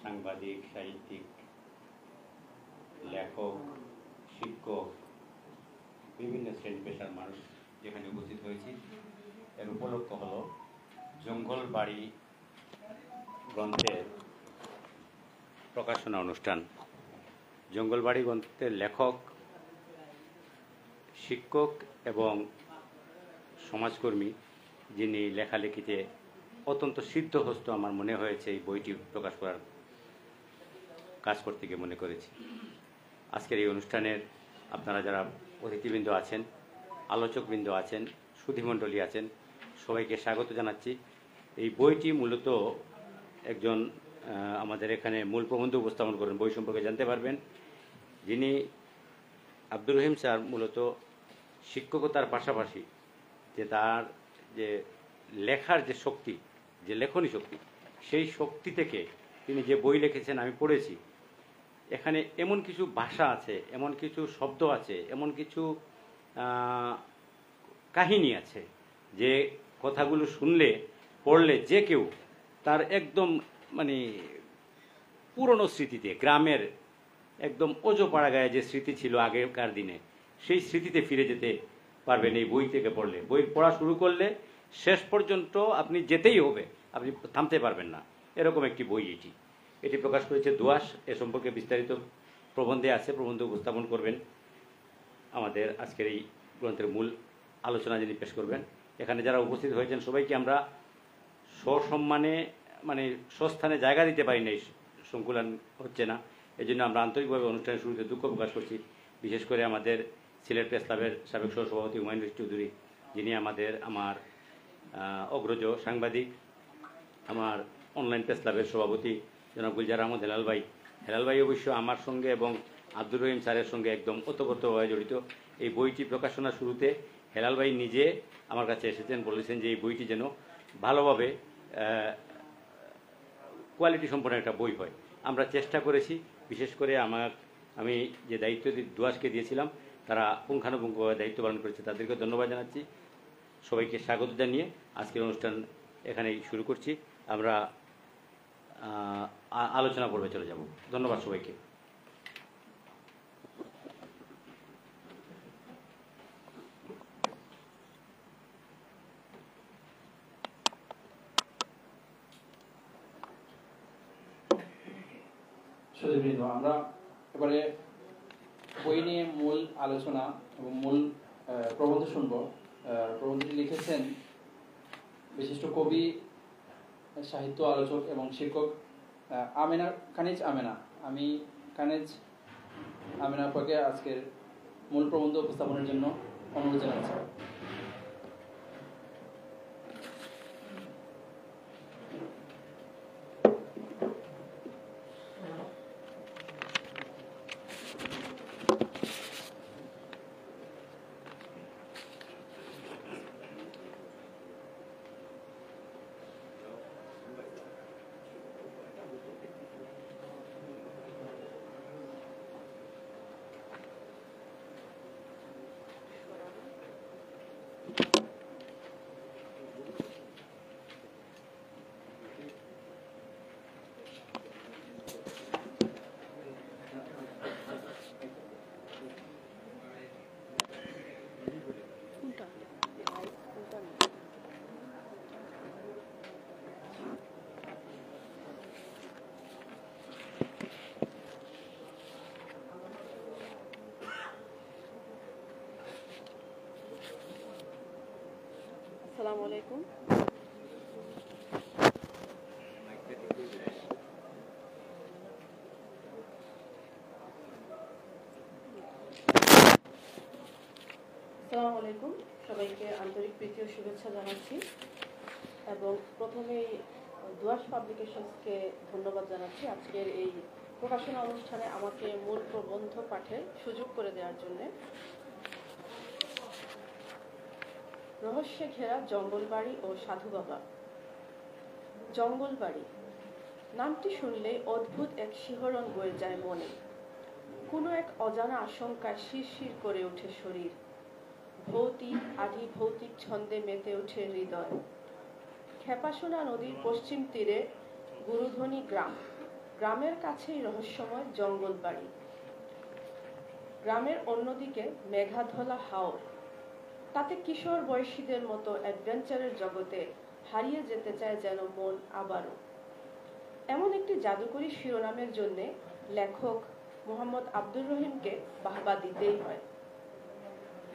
সাংবাদিক, সাহিত্যিক, লেখক, শিক্ষক, বিভিন্ন শ্রেণী পেশার মানুষ যেখানে উপস্থিত হয়েছি, এর উপলক্ষ হল জঙ্গলবাড়ি গ্রন্থের প্রকাশনা অনুষ্ঠান। জঙ্গলবাড়ি গ্রন্থের লেখক, শিক্ষক এবং সমাজকর্মী, যিনি লেখালেখিতে অত্যন্ত সিদ্ধহস্ত আমার মনে হয়েছে এই বইটি প্রকাশ করার কাজ করতে গিয়ে মনে করেছি। আজকের এই অনুষ্ঠানের আপনারা যারা অতিথিবৃন্দ আছেন, আলোচকবৃন্দ আছেন, সুধীমণ্ডলী আছেন, সবাইকে স্বাগত জানাচ্ছি। এই বইটি মূলত একজন আমাদের এখানে মূল প্রবন্ধ উপস্থাপন করেন, বই সম্পর্কে জানতে পারবেন, যিনি আব্দুর রহিম স্যার মূলত শিক্ষকতার পাশাপাশি যে তার যে লেখার যে শক্তি, যে লেখনী শক্তি, সেই শক্তি থেকে তিনি যে বই লিখেছেন আমি পড়েছি। এখানে এমন কিছু ভাষা আছে, এমন কিছু শব্দ আছে, এমন কিছু কাহিনী আছে যে কথাগুলো শুনলে পড়লে যে কেউ তার একদম মানে পুরনো স্মৃতিতে, গ্রামের একদম ওজোপাড়া গায়ে যে স্মৃতি ছিল আগেকার দিনে, সেই স্মৃতিতে ফিরে যেতে পারবেন এই বই থেকে পড়লে। বই পড়া শুরু করলে শেষ পর্যন্ত আপনি যেতেই হবে, আপনি থামতে পারবেন না, এরকম একটি বই এটি প্রকাশ করেছে দোআঁশ। এ সম্পর্কে বিস্তারিত প্রবন্ধে আছে, প্রবন্ধ উপস্থাপন করবেন আমাদের আজকের এই গ্রন্থের মূল আলোচনা যিনি পেশ করবেন। এখানে যারা উপস্থিত হয়েছেন সবাইকে আমরা সসম্মানে মানে স্বস্থানে জায়গা দিতে পারি না, সংকুলন হচ্ছে না, এই জন্য আমরা আন্তরিকভাবে অনুষ্ঠানের শুরুতে দুঃখ প্রকাশ করছি। বিশেষ করে আমাদের সিলেট প্রেস ক্লাবের সাবেক সহসভাপতি হুমায়ুন রশিদ চৌধুরী, যিনি আমার অগ্রজ সাংবাদিক, আমার অনলাইন প্রেস ক্লাবের সভাপতি জনাব গুলজার আহমদ হেলাল ভাই অবশ্য আমার সঙ্গে এবং আব্দুর রহিম স্যারের সঙ্গে একদম ওতপ্রোতভাবে জড়িত। এই বইটি প্রকাশনার শুরুতে হেলাল ভাই নিজে আমার কাছে এসেছেন, বলেছেন যে এই বইটি যেন ভালোভাবে কোয়ালিটি সম্পন্ন একটা বই হয়। আমরা চেষ্টা করেছি, বিশেষ করে আমি যে দায়িত্ব দোআঁশকে দিয়েছিলাম তারা পুঙ্খানুপুঙ্খভাবে দায়িত্ব পালন করেছে, তাদেরকে ধন্যবাদ জানাচ্ছি। সবাইকে স্বাগত জানিয়ে আজকের অনুষ্ঠান এখানেই শুরু করছি। আমরা আলোচনা পর্বে চলে যাব। ধন্যবাদ সবাইকে। আমরা এবারে বই নিয়ে মূল আলোচনা এবং মূল প্রবন্ধ শুনব। প্রবন্ধটি লিখেছেন বিশিষ্ট কবি, সাহিত্য আলোচক এবং শিক্ষক কানিজ আমেনা। আমি কানিজ আমেনা আপাকে আজকের মূল প্রবন্ধ উপস্থাপনের জন্য অনুরোধ জানাচ্ছি। আসসালামু আলাইকুম। সবাইকে আন্তরিক প্রীতি ও শুভেচ্ছা জানাচ্ছি এবং প্রথমেই দোআঁশ পাবলিকেশনসকে ধন্যবাদ জানাচ্ছি আজকের এই প্রকাশনা অনুষ্ঠানে আমাকে মূল প্রবন্ধ পাঠের সুযোগ করে দেওয়ার জন্য। রহস্যে ঘেরা জঙ্গলবাড়ি ও সাধু বাবা। জঙ্গলবাড়ি নামটি শুনলেই অদ্ভুত এক শিহরণ বয়ে যায় মনে। কোনো এক অজানা আশঙ্কায় শিরশির করে ওঠে শরীর। ভৌতিক আদি ভৌতিক ছন্দে মেতে ওঠে হৃদয়। খেপাসোনা নদীর পশ্চিম তীরে গুরুধনী গ্রাম। গ্রামের কাছেই রহস্যময় জঙ্গল বাড়ি, গ্রামের অন্যদিকে মেঘাধলা হাওর। তাতে কিশোর বয়সীদের মতো অ্যাডভেঞ্চারের জগতে হারিয়ে যেতে চায় যেন মন আবারও। এমন একটি জাদুকরী শিরোনামের জন্যে লেখক মোহাম্মদ আব্দুর রহিমকে বাহবা দিতেই হয়।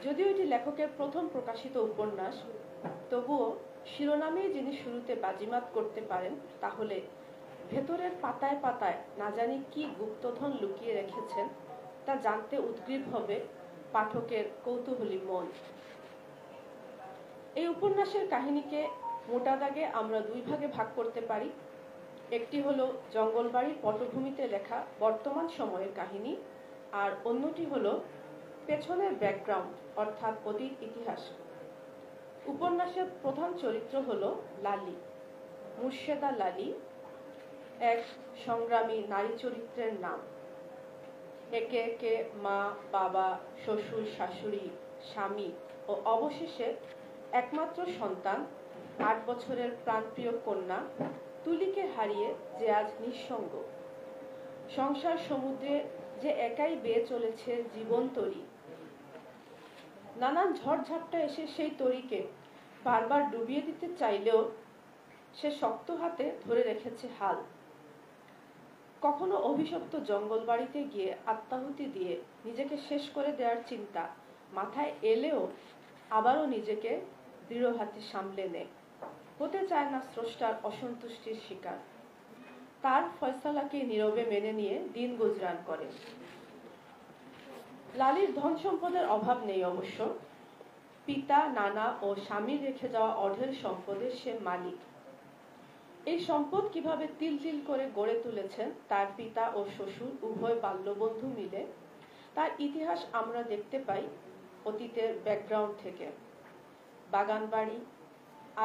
যদিও এটি লেখকের প্রথম প্রকাশিত উপন্যাস, তবুও শিরোনামেই যিনি শুরুতে বাজিমাত করতে পারেন, তাহলে ভেতরের পাতায় পাতায় না জানি কি গুপ্তধন লুকিয়ে রেখেছেন তা জানতে উদ্গ্রীব হবে পাঠকের কৌতূহলী মন। এই উপন্যাসের কাহিনীকে মোটা দাগে আমরা দুই ভাগে ভাগ করতে পারি। একটি হলো জঙ্গলবাড়ির পটভূমিতে লেখা বর্তমান সময়ের কাহিনী, আর অন্যটি হলো পেছনের ব্যাকগ্রাউন্ড অর্থাৎ অতীত ইতিহাস। উপন্যাসের প্রধান চরিত্র হলো লালি, মুর্শেদা লালি, এক সংগ্রামী নারী চরিত্রের নাম। একে একে মা, বাবা, শ্বশুর, শাশুড়ি, স্বামী ও অবশেষে একমাত্র সন্তান 8 বছরের প্রাণপ্রিয় কন্যা তুলিকে হারিয়ে যে আজ নিঃসঙ্গ। সংসার সমুদ্রে যে একাই বেয়ে চলেছে জীবন তরী। নানান ঝড়ঝাপটা এসে সেই তরীকে বারবার ডুবিয়ে দিতে চাইলেও সে শক্ত হাতে ধরে রেখেছে হাল। কখনো অভিশপ্ত জঙ্গল বাড়িতে গিয়ে আত্মাহুতি দিয়ে নিজেকে শেষ করে দেওয়ার চিন্তা মাথায় এলেও আবারও নিজেকে দৃঢ় হাতে সামলে নেয়। হতে চায় না স্রষ্টার অসন্তুষ্টির শিকার। তার ফয়সালাকে নীরবে মেনে নিয়ে দিন গুজরান করে। লালির ধন সম্পদের অভাব নেই অবশ্য। পিতা, নানা ও স্বামীর রেখে যাওয়া অঢেল সম্পদের সে মালিক। এই সম্পদ কিভাবে তিল তিল করে গড়ে তুলেছেন তার পিতা ও শ্বশুর উভয় বাল্যবন্ধু মিলে, তার ইতিহাস আমরা দেখতে পাই অতীতের ব্যাকগ্রাউন্ড থেকে। বাগান বাড়ি,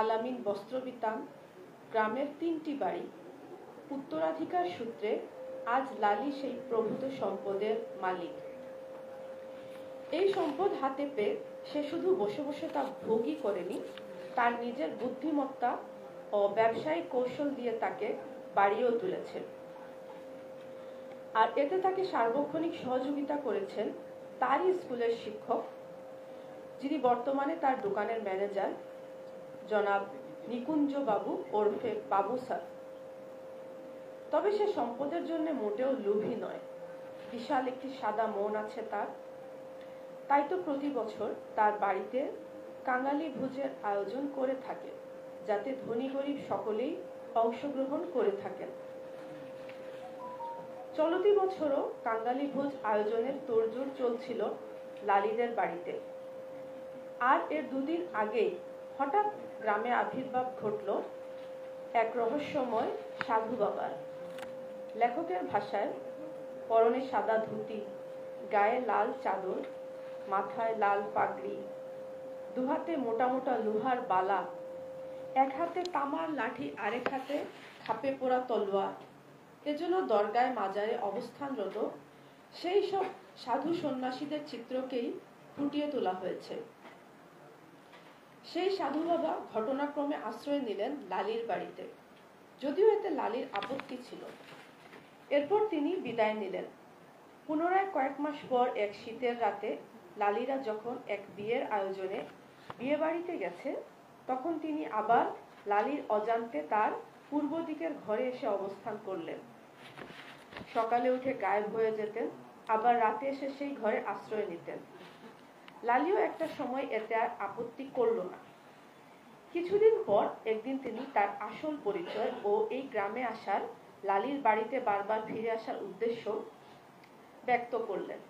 আলামিন বস্ত্রবিতান, গ্রামের 3টি বাড়ি, উত্তরাধিকার সূত্রে আজ লালি সেই প্রভূত সম্পদের মালিক। এই সম্পদ হাতে পেয়ে সে শুধু বসে বসে তা ভোগই করেনি, তার নিজের বুদ্ধিমত্তা ও ব্যবসায়িক কৌশল দিয়ে তাকে বাড়িয়েও তুলেছে। আর এতে তাকে সার্বক্ষণিক সহযোগিতা করেছেন তারই স্কুলের শিক্ষক, যিনি বর্তমানে তার দোকানের ম্যানেজার, জনাব নিকুঞ্জ বাবু ওরফে বাবু স্যার। তবে সে সম্পদের জন্য মোটেও লোভী নয়। বিশাল একটি সাদা মন আছে তার। তাই তো প্রতি বছর তার বাড়িতে কাঙালি ভোজের আয়োজন করে থাকে, যাতে ধনী গরিব সকলেই অংশগ্রহণ করে থাকেন। চলতি বছরও কাঙালি ভোজ আয়োজনের তোড়জোড় চলছিল লালিদের বাড়িতে। আর এর 2 দিন আগেই হঠাৎ গ্রামে আবির্ভাব ঘটল এক রহস্যময় সাধু বাবার। লেখকের ভাষায় পরনে সাদা ধুতি, গায়ে লাল চাদর, মাথায় লাল পাগড়ি, দুহাতে মোটা মোটা লোহার বালা, এক হাতে তামার লাঠি, আরেক হাতে খাপে পোড়া তলোয়ার। এজন্য দরগায় মাজারে অবস্থানরত সেই সব সাধু সন্ন্যাসীদের চিত্রকেই ফুটিয়ে তোলা হয়েছে। সেই সাধু বাবা ঘটনাক্রমে আশ্রয় নিলেন লালির বাড়িতে, যদিও এতে লালির আপত্তি ছিল। এরপর তিনি বিদায় নিলেন। পুনরায় কয়েক মাস পর এক শীতের রাতে লালিরা যখন এক বিয়ের আয়োজনে বিয়ে বাড়িতে গেছে, তখন তিনি আবার লালির অজান্তে তার পূর্ব দিকের ঘরে এসে অবস্থান করলেন। সকালে উঠে গায়েব হয়ে যেতেন, আবার রাতে এসে সেই ঘরে আশ্রয় নিতেন। লালিও একটা সময় এতে আর আপত্তি করল না। কিছুদিন পর একদিন তিনি তার আসল পরিচয় ও এই গ্রামে আসার, লালির বাড়িতে বারবার ফিরে আসার উদ্দেশ্য ব্যক্ত করলেন।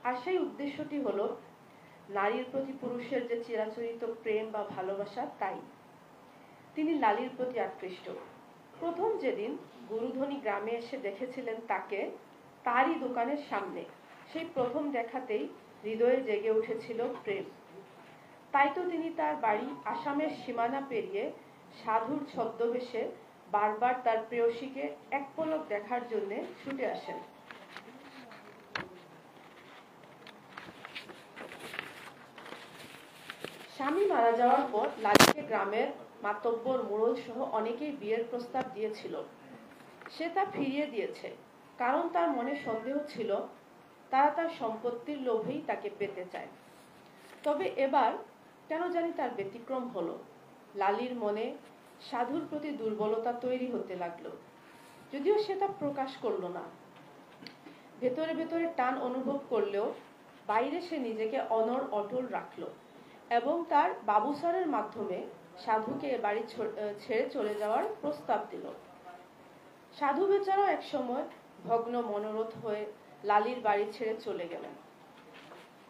আর সেই উদ্দেশ্যটি হলো নারীর প্রতি পুরুষের যে চিরাচরিত প্রেম বা ভালোবাসা, তাই। তিনি লালির প্রতি আকৃষ্ট। প্রথম যেদিন গুরুধনী গ্রামে এসে দেখেছিলেন তাকে তারই দোকানের সামনে, সেই প্রথম দেখাতেই হৃদয়ে জেগে উঠেছিল প্রেম। তাই তো তিনি তার বাড়ি আসামের সীমানা পেরিয়ে সাধুর ছদ্মবেশে বারবার তার প্রেয়সীকে এক পলক দেখার জন্য ছুটে আসেন। স্বামী মারা যাওয়ার পর লালিকে গ্রামের মাতব্বর, মোড়ল সহ অনেকেই বিয়ের প্রস্তাব দিয়েছিল। সে তা ফিরিয়ে দিয়েছে, কারণ তার মনে সন্দেহ ছিল তারা তার সম্পত্তির লোভেই তাকে পেতে চায়। তবে এবার কেন জানি তার ব্যতিক্রম হলো। লালির মনে সাধুর প্রতি দুর্বলতা তৈরি হতে লাগলো, যদিও সে তা প্রকাশ করলো না। ভেতরে ভেতরে টান অনুভব করলেও বাইরে সে নিজেকে অনড় অটল রাখলো এবং তার বাবুসারের মাধ্যমে সাধুকে এ বাড়ি ছেড়ে চলে যাওয়ার প্রস্তাব দিল। সাধু বেচারাও একসময় ভগ্ন মনোরথ হয়ে লালির বাড়ি ছেড়ে চলে গেলেন।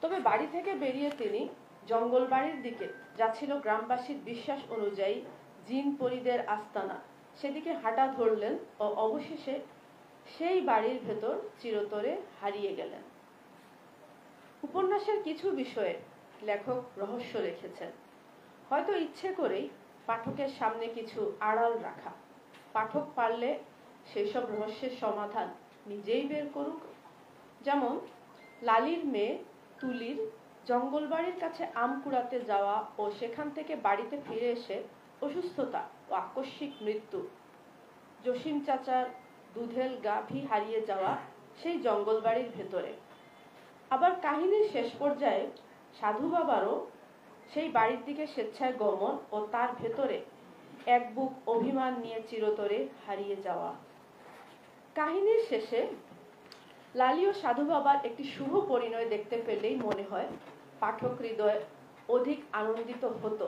তবে বাড়ি থেকে বেরিয়ে তিনি জঙ্গল বাড়ির দিকে, যা ছিল গ্রামবাসীর বিশ্বাস অনুযায়ী জিন পরীদের আস্তানা, সেদিকে হাঁটা ধরলেন ও অবশেষে সেই বাড়ির ভেতর চিরতরে হারিয়ে গেলেন। উপন্যাসের কিছু বিষয়ে লেখক রহস্য রেখেছেন, হয়তো ইচ্ছে করেই পাঠকের সামনে কিছু আড়াল রাখা। পাঠক পারলে সেসব রহস্যের সমাধান নিজেই বের করুক। যেমন লালির মেয়ে তুলির জঙ্গলবাড়ির কাছে আম কুড়াতে যাওয়া ও সেখান থেকে বাড়িতে ফিরে এসে অসুস্থতা ও আকস্মিক মৃত্যু, জসিম চাচার দুধেল গাভী হারিয়ে যাওয়া সেই জঙ্গলবাড়ির ভেতরে। আবার কাহিনীর শেষ পর্যায়ে সাধু বাবারও সেই বাড়ির দিকে স্বেচ্ছায় গমন ও তার ভেতরে এক বুক অভিমান নিয়ে চিরতরে হারিয়ে যাওয়া। কাহিনীর শেষে লালি ও সাধু বাবার একটি শুভ পরিণয় দেখতে পেলেই মনে হয় পাঠক হৃদয় অধিক আনন্দিত হতো।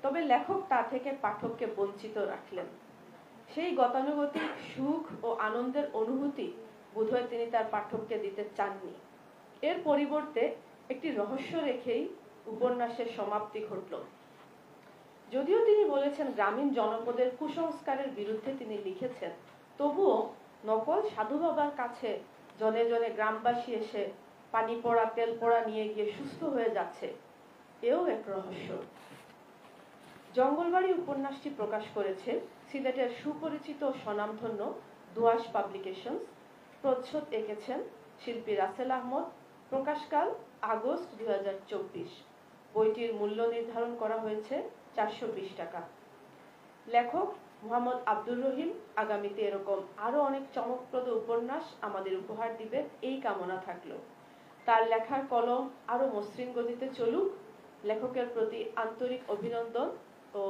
তবে লেখক তা থেকে পাঠককে বঞ্চিত রাখলেন। সেই গতানুগতিক সুখ ও আনন্দের অনুভূতি বোধহয় তিনি তার পাঠককে দিতে চাননি। এর পরিবর্তে একটি রহস্য রেখেই উপন্যাসের সমাপ্তি ঘটল। যদিও তিনি বলেছেন গ্রামীণ জনপদের কুসংস্কারের বিরুদ্ধে তিনি লিখেছেন, তবুও নকল সাধু বাবার কাছে জনে জনে গ্রামবাসী এসে পানি পড়া তেল পড়া নিয়ে গিয়ে সুস্থ হয়ে যাচ্ছে, এও এক রহস্য। জঙ্গলবাড়ি উপন্যাসটি প্রকাশ করেছে সিলেটের সুপরিচিত স্বনামধন্য দোয়াশ পাবলিকেশনস। প্রচ্ছদ এঁকেছেন শিল্পী রাসেল আহমদ। প্রকাশকাল আগস্ট 2024। বইটির মূল্য নির্ধারণ করা হয়েছে 420 টাকা। লেখক মোহাম্মদ আব্দুর রহিম আগামীতে এরকম আরো অনেক চমকপ্রদ উপন্যাস আমাদের উপহার দিবেন, এই কামনা থাকলো। তার লেখার কলম আরো মসৃণ গতিতে চলুক। লেখকের প্রতি আন্তরিক অভিনন্দন ও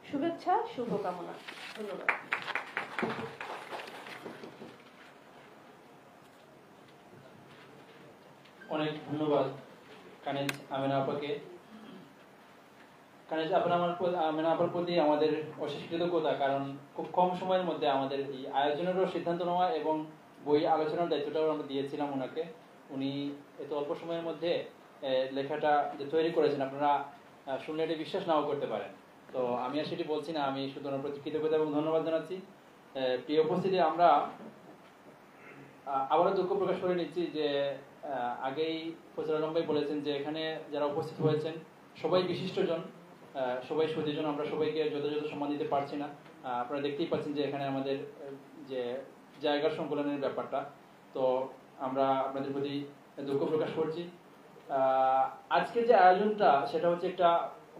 শুভেচ্ছা, শুভকামনা। ধন্যবাদ। অনেক ধন্যবাদ কানিজ আমেনা আপাকে। কানিজ আমেনা আপার প্রতি আমাদের অশেষ কৃতজ্ঞতা, কারণ খুব কম সময়ের মধ্যে আমাদের এই আয়োজনেরও সিদ্ধান্ত নেওয়া এবং বই আলোচনার দায়িত্বটাও আমরা দিয়েছিলাম ওনাকে। উনি এত অল্প সময়ের মধ্যে লেখাটা যে তৈরি করেছেন, আপনারা শুনলে এটি বিশ্বাস নাও করতে পারেন। তো আমি আর সেটি বলছি না, আমি শুধু ওনার প্রতি কৃতজ্ঞতা এবং ধন্যবাদ জানাচ্ছি। প্রিয় উপস্থিতি, আমরা আবারও দুঃখ প্রকাশ করে নিচ্ছি যে আগেই ফজল আলম ভাই বলেছেন যে এখানে যারা উপস্থিত হয়েছেন সবাই বিশিষ্টজন, সবাই সুদীজন, আমরা সবাইকে যথাযথ সম্মান দিতে পারছি না। আপনারা দেখতেই পাচ্ছেন যে এখানে আমাদের যে জায়গার সংকুলনের ব্যাপারটা, তো আমরা আপনাদের প্রতি দুঃখ প্রকাশ করছি। আজকের যে আয়োজনটা সেটা হচ্ছে একটা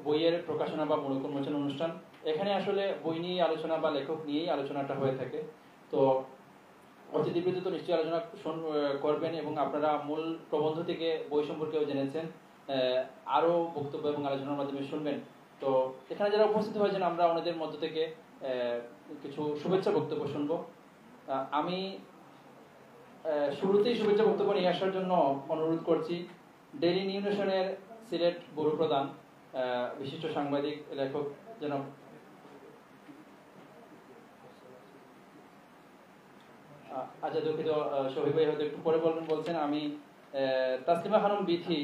বইয়ের প্রকাশনা বা মূলক উন্মোচন অনুষ্ঠান। এখানে আসলে বই নিয়ে আলোচনা বা লেখক নিয়েই আলোচনাটা হয়ে থাকে। তো অতিথিবৃন্দ তো নিশ্চয়ই আলোচনা করবেন এবং আপনারা মূল প্রবন্ধ থেকে বই সম্পর্কেও জেনেছেন, আরো বক্তব্য এবং আলোচনার মাধ্যমে শুনবেন। তো এখানে যারা উপস্থিত হয়েছেন আমরা ওনাদের মধ্য থেকে কিছু শুভেচ্ছা বক্তব্য শুনবো। আমি শুরুতেই শুভেচ্ছা বক্তব্য নিয়ে আসার জন্য অনুরোধ করছি ডেইলি নিউ নেশনের সিলেট ব্যুরো প্রধান বিশিষ্ট সাংবাদিক লেখক জনাব আচ্ছা দুঃখিত শহীদ ভাই হয়তো একটু পরে বলছেন। আমি তাসলিমা খানম বিথি,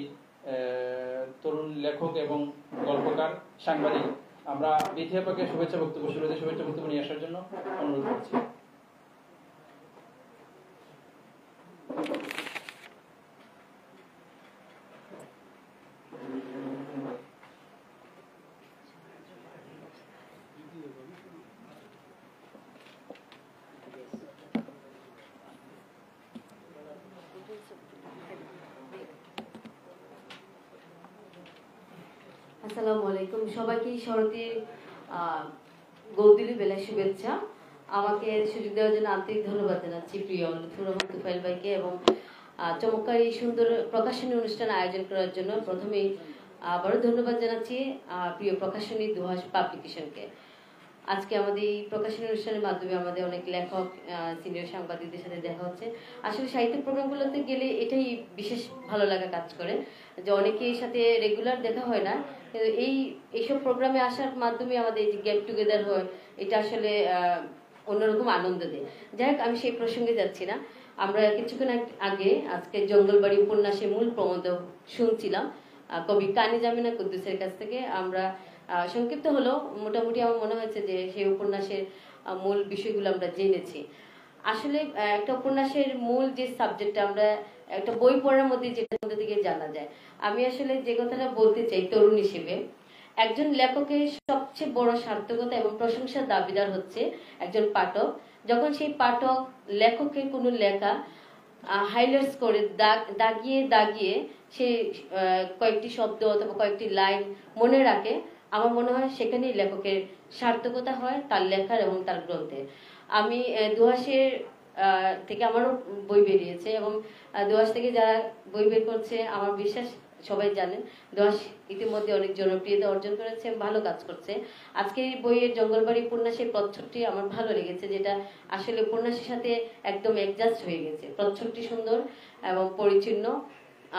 তরুণ লেখক এবং গল্পকার সাংবাদিক, আমরা বিথি আপাকে শুভেচ্ছা বক্তব্য নিয়ে আসার জন্য অনুরোধ করছি। আসসালামু আলাইকুম, সবাইকে শরতের গৌরদিলী বেলার শুভেচ্ছা। আমাকে সুযোগ দেওয়ার জন্য আন্তরিক ধন্যবাদ জানাচ্ছি প্রিয় লুৎফুর রহমান তুফাইল ভাইকে এবং চমৎকার এই সুন্দর প্রকাশনী অনুষ্ঠান আয়োজন করার জন্য প্রথমেই আবারও ধন্যবাদ জানাচ্ছি প্রিয় প্রকাশনী দোহাস পাবলিকেশনকে। আজকে আমাদের এই প্রকাশনী অনুষ্ঠানের মাধ্যমে আমাদের অনেক লেখক সিনিয়র সাংবাদিকদের সাথে দেখা হচ্ছে। আসলে সাহিত্য প্রোগ্রামগুলোতে গেলে এটাই বিশেষ ভালো লাগা কাজ করে যে অনেকের সাথে রেগুলার দেখা হয় না, কিন্তু এইসব প্রোগ্রামে আসার মাধ্যমে আমাদের যে গেট টুগেদার হয় এটা আসলে অন্যরকম আনন্দ দেয়। যাই হোক, আমি সেই প্রসঙ্গে যাচ্ছি না। আমরা কিছুক্ষণ আগে আজকে জঙ্গলবাড়ি উপন্যাসের মূল প্রবন্ধ শুনছিলাম কবি কানি জামিনা কুদ্দুসের কাছ থেকে। আমরা সংক্ষিপ্ত হলেও মোটামুটি আমার মনে হয়েছে যে সেই উপন্যাসের মূল বিষয়গুলো আমরা জেনেছি। আসলে একটা উপন্যাসের মূল যে সাবজেক্টটা আমরা একটা বই পড়ার মধ্যে যেটা মধ্যে থেকে জানা যায়, আমি আসলে যে কথাটা বলতে চাই তরুণ হিসেবে, একজন লেখকের সবচেয়ে বড় সার্থকতা এবং প্রশংসার দাবিদার হচ্ছে একজন পাঠক। যখন সেই পাঠক লেখকের কোনো লেখা হাইলাইটস করে দাগিয়ে দাগিয়ে সে কয়েকটি শব্দ অথবা কয়েকটি লাইন মনে রাখে, আমার মনে হয় সেখানেই লেখকের সার্থকতা হয় তার লেখার এবং তার গ্রন্থের। আমি দোহাসের থেকে আমারও বই বেরিয়েছে এবং দোহাস থেকে যারা বই বের করছে আমার বিশ্বাস সবাই জানেন দোহাস ইতিমধ্যে অনেক জনপ্রিয়তা অর্জন করেছে, ভালো কাজ করছে। আজকে এই বইয়ের জঙ্গলবাড়ি উপন্যাসের প্রচ্ছদটি আমার ভালো লেগেছে, যেটা আসলে উপন্যাসের সাথে একদম অ্যাডজাস্ট হয়ে গেছে। প্রচ্ছদটি সুন্দর এবং পরিচ্ছন্ন,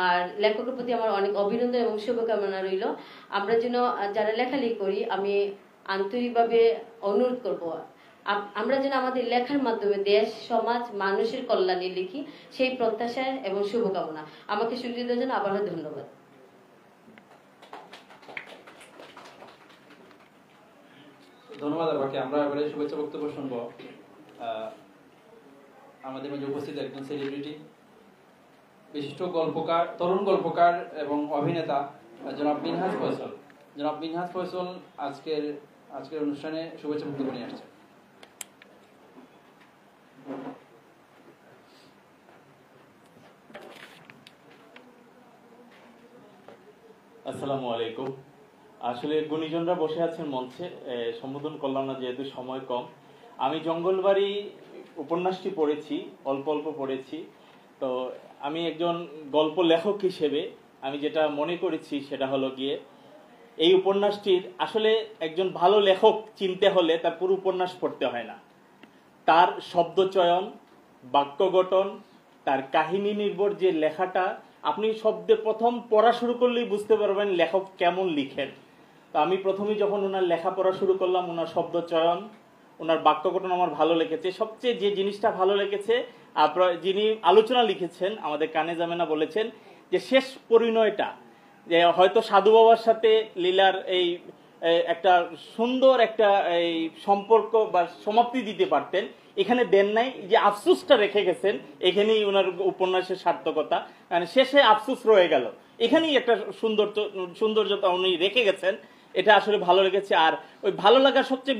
আর লেখকের প্রতি আমার অনেক অভিনন্দন এবং শুভকামনা রইল। আমরা যেন যারা লেখালেখি করি, আমি আন্তরিকভাবে অনুরোধ করব আমরা যেন আমাদের লেখার মাধ্যমে দেশ সমাজ মানুষের কল্যাণে লিখি, সেই প্রত্যাশা এবং শুভকামনা। আমাকে সুযোগ দেওয়ার জন্য আবারও ধন্যবাদ। ধন্যবাদ আপনাকে। আমরা এবারে শুভেচ্ছা বক্তব্য শুনবো। আমাদের মাঝে উপস্থিত একজন সেলিব্রিটি, বিশিষ্ট গল্পকার, তরুণ গল্পকার এবং অভিনেতা জনাব মিনহাজ ফয়সল। জনাব মিনহাজ ফয়সল আজকের অনুষ্ঠানে শুভেচ্ছা বক্তব্য নিয়ে আসছে। আসসালামু আলাইকুম। আসলে গুণীজনরা বসে আছেন মঞ্চে, সম্বোধন করলাম না যেহেতু সময় কম। আমি জঙ্গলবাড়ি উপন্যাসটি পড়েছি, অল্প অল্প পড়েছি। তো আমি একজন গল্প লেখক হিসেবে আমি যেটা মনে করেছি সেটা হলো গিয়ে এই উপন্যাসটির আসলে একজন ভালো লেখক চিনতে হলে তার পুরো উপন্যাস পড়তে হয় না। তার শব্দচয়ন, বাক্য গঠন, তার কাহিনী নির্ভর যে লেখাটা, আপনি শব্দে প্রথম পড়া শুরু করলেই বুঝতে পারবেন লেখক কেমন লিখেন। তো আমি প্রথমেই যখন ওনার লেখা পড়া শুরু করলাম, ওনার শব্দচয়ন, ওনার বাক্য গঠন আমার ভালো লেগেছে। সবচেয়ে যে জিনিসটা ভালো লেগেছে, আপনারা যিনি আলোচনা লিখেছেন আমাদের কানে জামেনা বলেছেন যে শেষ পরিণয়টা, যে হয়তো সাধু বাবার সাথে লীলার এই একটা সুন্দর একটা এই সম্পর্ক বা সমাপ্তি দিতে পারতেন, এখানে দেন নাই। যে আফসোসটা রেখে গেছেন, এখানেই ওনার উপন্যাসের সার্থকতা, মানে শেষে আফসোস রয়ে গেল, এখানেই একটা সৌন্দর্যতা উনি রেখে গেছেন। এটা আসলে ভালো লেগেছে। আর ওই ভালো লাগার সবচেয়ে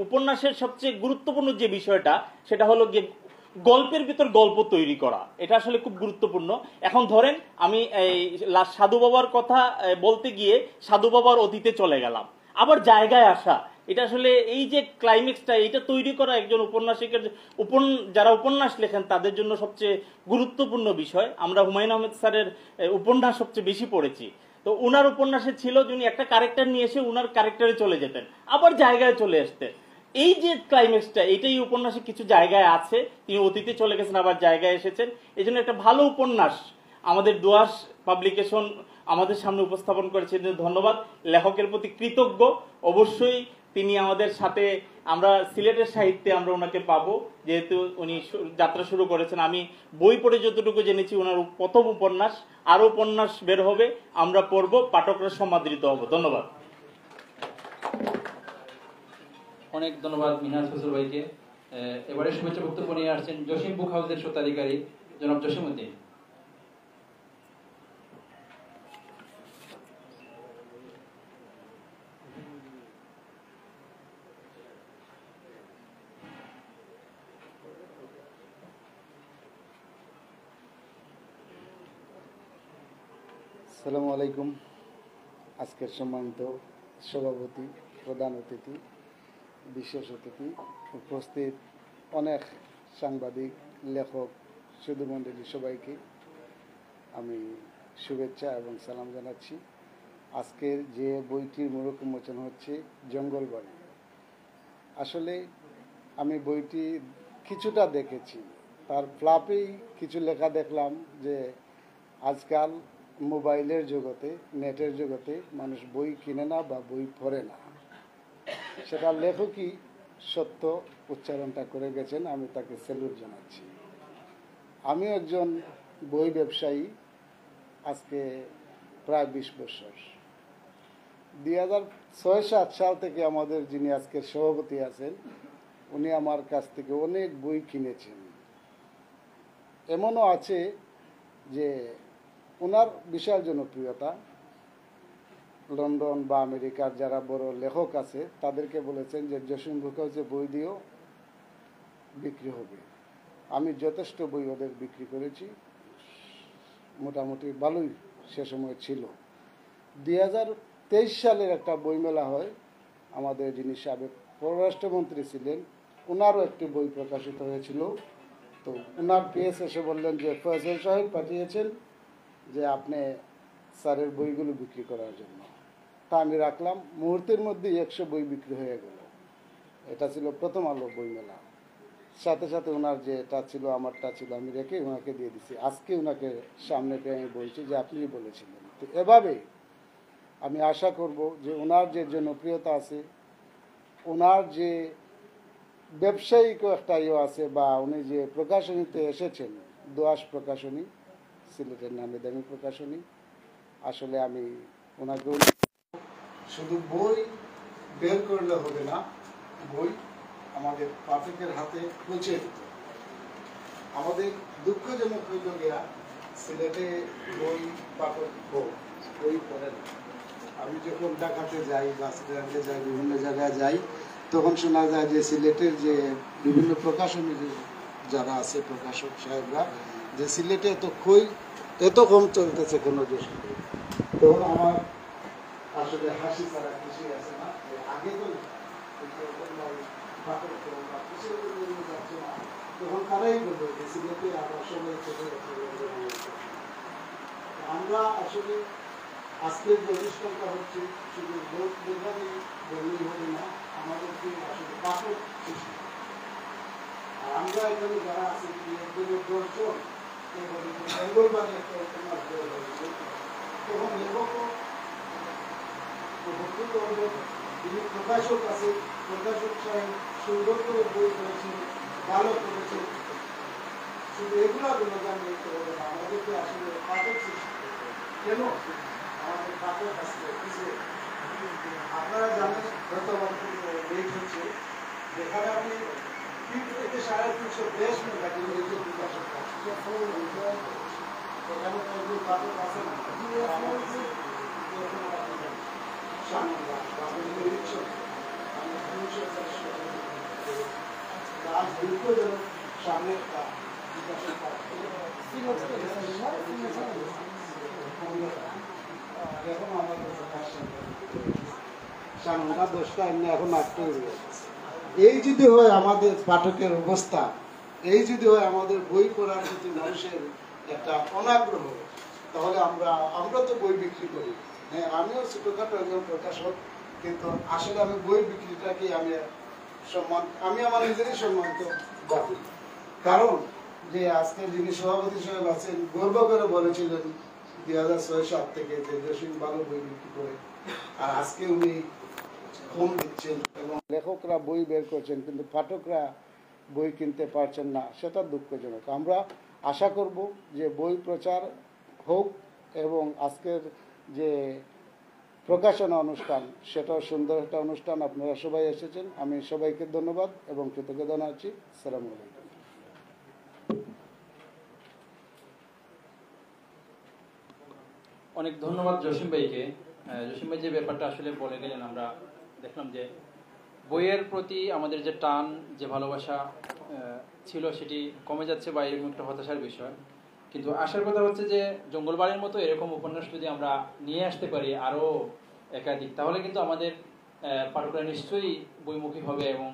উপন্যাসের সবচেয়ে গুরুত্বপূর্ণ যে বিষয়টা, সেটা হলো গিয়ে গল্পের ভিতর গল্প তৈরি করা। এটা আসলে খুব গুরুত্বপূর্ণ। এখন ধরেন আমি এই সাধু বাবার কথা বলতে গিয়ে সাধু বাবার অতীতে চলে গেলাম, আবার জায়গায় আসা, এটা আসলে এই যে ক্লাইম্যাক্সটা, এটা তৈরি করা একজন উপন্যাসিকের, যারা উপন্যাস লেখেন তাদের জন্য সবচেয়ে গুরুত্বপূর্ণ বিষয়। আমরা হুমায়ুন আহমেদ স্যারের উপন্যাস সবচেয়ে বেশি পড়েছি। তো উনার উপন্যাসে ছিল যিনি একটা ক্যারেক্টার নিয়ে এসে উনার ক্যারেক্টারে চলে যেতেন, আবার জায়গায় চলে আসতেন। এই যে ক্লাইম্যাক্সটা, এটাই উপন্যাসে কিছু জায়গায় আছে। তিনি অতীতে চলে গেছেন, আবার জায়গায় এসেছেন। এই জন্য একটা ভালো উপন্যাস আমাদের দোয়াস পাবলিকেশন আমাদের সামনে উপস্থাপন করেছে। ধন্যবাদ, লেখকের প্রতি কৃতজ্ঞ। অবশ্যই তিনি আমাদের সাথে, আমরা সিলেটের সাহিত্যে আমরা ওনাকে পাবো, যেহেতু উনি যাত্রা শুরু করেছেন। আমি বই পড়ে যতটুকু জেনেছি ওনার প্রথম উপন্যাস, আরো উপন্যাস বের হবে, আমরা পড়বো, পাঠকরা সমাদৃত হব। ধন্যবাদ। অনেক ধন্যবাদ মিনহাজ ফয়সল ভাইকে। এবারে শুভেচ্ছা বক্তব্য নিয়ে আসছেন জসিম বুক হাউসের স্বত্বাধিকারী জনাব জসিম উদ্দিন। আসসালামু আলাইকুম। আজকের সম্মানিত সভাপতি, প্রধান অতিথি, বিশেষ অতিথি, উপস্থিত অনেক সাংবাদিক, লেখক, সুধীমণ্ডলী সবাইকে আমি শুভেচ্ছা এবং সালাম জানাচ্ছি। আজকের যে বইটির মোড়ক উন্মোচন হচ্ছে জঙ্গলবাড়ি, আসলে আমি বইটি কিছুটা দেখেছি, তার ফ্লাপেই কিছু লেখা দেখলাম যে আজকাল মোবাইলের জগতে, নেটের জগতে মানুষ বই কিনে না বা বই পড়ে না। সেটা লেখকই সত্য উচ্চারণটা করে গেছেন, আমি তাকে স্যালুট জানাচ্ছি। আমি একজন বই ব্যবসায়ী আজকে প্রায় 20 বছর। 2006-07 সাল থেকে আমাদের যিনি আজকের সভাপতি আছেন উনি আমার কাছ থেকে অনেক বই কিনেছেন। এমনও আছে যে ওনার বিশাল জনপ্রিয়তা, লন্ডন বা আমেরিকার যারা বড় লেখক আছে তাদেরকে বলেছেন যে জসিম ভুকাউজে বই দিয়েও বিক্রি হবে। আমি যথেষ্ট বই ওদের বিক্রি করেছি, মোটামুটি ভালোই সে সময় ছিল। 2023 সালের একটা বইমেলা হয়, আমাদের যিনি সাবেক পররাষ্ট্রমন্ত্রী ছিলেন ওনারও একটি বই প্রকাশিত হয়েছিল। তো ওনার পেস এসে বললেন যে ফয়সাল সাহেব পাঠিয়েছেন যে আপনি স্যারের বইগুলো বিক্রি করার জন্য। তা আমি রাখলাম, মুহূর্তের মধ্যে 100 বই বিক্রি হয়ে গেল। এটা ছিল প্রথম আলো বইমেলা। সাথে সাথে ওনার যেটা ছিল আমারটা ছিল, আমি রেখে ওনাকে দিয়ে দিছি। আজকে ওনাকে সামনে পেয়ে আমি বলছি যে আপনি বলেছিলেন। তো এভাবে আমি আশা করব যে ওনার যে জনপ্রিয়তা আছে, ওনার যে ব্যবসায়িক একটা ইয়ে আছে, বা উনি যে প্রকাশনীতে এসেছেন, দোয়াশ প্রকাশনী, সিলেটের নামে দামি প্রকাশনী, আসলে আমি ওনাকে শুধু বই বের করলে হবে না, বই আমাদের পাঠকের হাতে পৌঁছে দিতে। আমাদের দুঃখজনক হইল গিয়া সিলেটে বই পাঠক বই পড়ে না। আমি যখন ঢাকাতে যাই, বাসস্ট্যান্ডে যাই, বিভিন্ন জায়গায় যাই, তখন শোনা যায় যে সিলেটের যে বিভিন্ন প্রকাশনী যারা আছে, প্রকাশক সাহেবরা, যে সিলেটে এত কম চলতেছে কোনো দেশ। তখন আমার আসলে হাসি ছাড়া কিছুই আছে না। আগে তো তখন তারাই বলবে যে সিলেটে আবার সবাই চলে গেছে। আমরা আসলে আজকের যে অনুষ্ঠানটা হচ্ছে শুধু লোক লেখারই বললেই হবে না, আমাদেরকে আসলে পাঠক সৃষ্টি। আর আমরা এখানে যারা আছি, একজনের 10 জন জঙ্গলবাড়ি একটা উপন্যাস বের হয়েছে, তখন লেখকও উপকৃত হলেন। যিনি প্রকাশক আছে, প্রকাশক সাহেব সুন্দর করে বই করেছেন, ভালো করেছেন। শুধু এগুলা গুণগান দেখতে হবে না, আমাদেরকে আসলে পাঠক সৃষ্টি করতে হবে। কেন আমাদের পাঠক আসলে আপনারা জানেন গতবার লেট হচ্ছে, যেখানে আমি 3 থেকে 350 দেশ মেলাকে নিজের প্রকাশক সেখানে একজন পাঠক আছে না, সামনে এখন আমাদের 10টা এমনি এখন 8টা হয়ে গেছে। এই যদি হয় আমাদের পাঠকের অবস্থা, এই যদি হয় আমাদের বই পড়ার প্রতি মানুষের একটা অনাগ্রহ, তাহলে আমরা তো বই বিক্রি করি। হ্যাঁ, আমিও ছোটখাটো একজন প্রকাশক, কিন্তু আসলে আমি বই বিক্রিটাকে আমি আমার নিজেরই সম্মানিত ভাবি। কারণ যে আজকে যিনি সভাপতি সাহেব আছেন গর্ব করে বলেছিলেন 2006-07 থেকে যে জসিম ভালো বই বিক্রি করে, আর আজকে উনি কম দিচ্ছেন এবং লেখকরা বই বের করছেন কিন্তু পাঠকরা বই কিনতে পারছেন না, সেটা দুঃখজনক। আমরা আশা করব যে বই প্রচার হোক এবং আজকের যে প্রকাশনা অনুষ্ঠান সেটাও সুন্দর একটা অনুষ্ঠান। আপনারা সবাই এসেছেন, আমি সবাইকে ধন্যবাদ এবং কৃতজ্ঞতা জানাচ্ছি। আসসালামু আলাইকুম। অনেক ধন্যবাদ জসিম ভাইকে। জসিম ভাই যে ব্যাপারটা আসলে বলে গেলেন, আমরা দেখলাম যে বইয়ের প্রতি আমাদের যে টান, যে ভালোবাসা ছিল সেটি কমে যাচ্ছে বা এরকম একটা হতাশার বিষয়। কিন্তু আশার কথা হচ্ছে যে জঙ্গলবাড়ির মতো এরকম উপন্যাস যদি আমরা নিয়ে আসতে পারি আরও একাধিক, তাহলে কিন্তু আমাদের পাঠকরা নিশ্চয়ই বইমুখী হবে এবং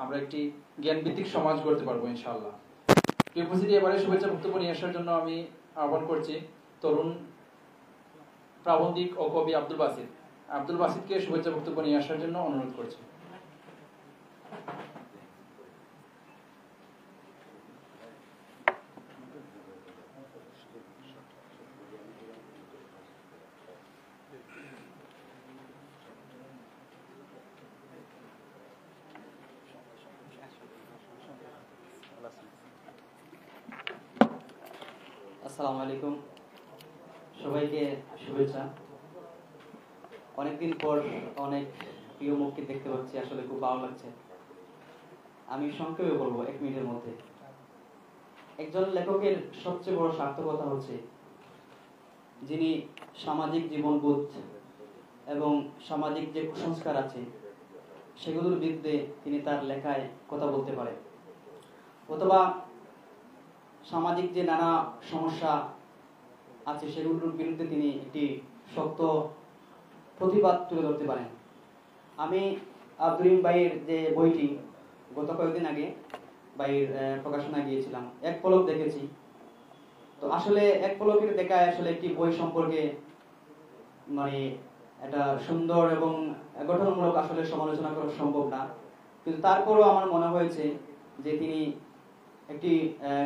আমরা একটি জ্ঞানভিত্তিক সমাজ গড়তে পারবো ইনশাআল্লাহ। উপস্থিতি এবারে শুভেচ্ছা বক্তব্য নিয়ে আসার জন্য আমি আহ্বান করছি তরুণ প্রাবন্ধিক ও কবি আব্দুল বাসিতকে শুভেচ্ছা বক্তব্য নিয়ে আসার জন্য অনুরোধ করছি। আসসালামু আলাইকুম, সবাইকে শুভেচ্ছা। অনেকদিন পর অনেক প্রিয় মুখকে দেখতে পাচ্ছি, আসলে খুব ভালো লাগছে। আমি সংক্ষেপে বলবো 1 মিনিটের মধ্যে। একজন লেখকের সবচেয়ে বড় সার্থকতা হচ্ছে যিনি সামাজিক জীবনবোধ এবং সামাজিক যে কুসংস্কার আছে সেগুলোর বিরুদ্ধে তিনি তার লেখায় কথা বলতে পারেন, অথবা সামাজিক যে নানা সমস্যা আছে সেগুলোর বিরুদ্ধে তিনি একটি শক্ত প্রতিবাদ তুলে ধরতে পারেন। আমি আব্দুল রহিম ভাইয়ের যে বইটি গত কয়েকদিন আগে ভাইয়ের প্রকাশনায় গিয়েছিলাম, এক পলক দেখেছি। তো আসলে এক পলকের দেখায় আসলে একটি বই সম্পর্কে মানে এটা সুন্দর এবং গঠনমূলক আসলে সমালোচনা করা সম্ভব না, কিন্তু তারপরও আমার মনে হয়েছে যে তিনি একটি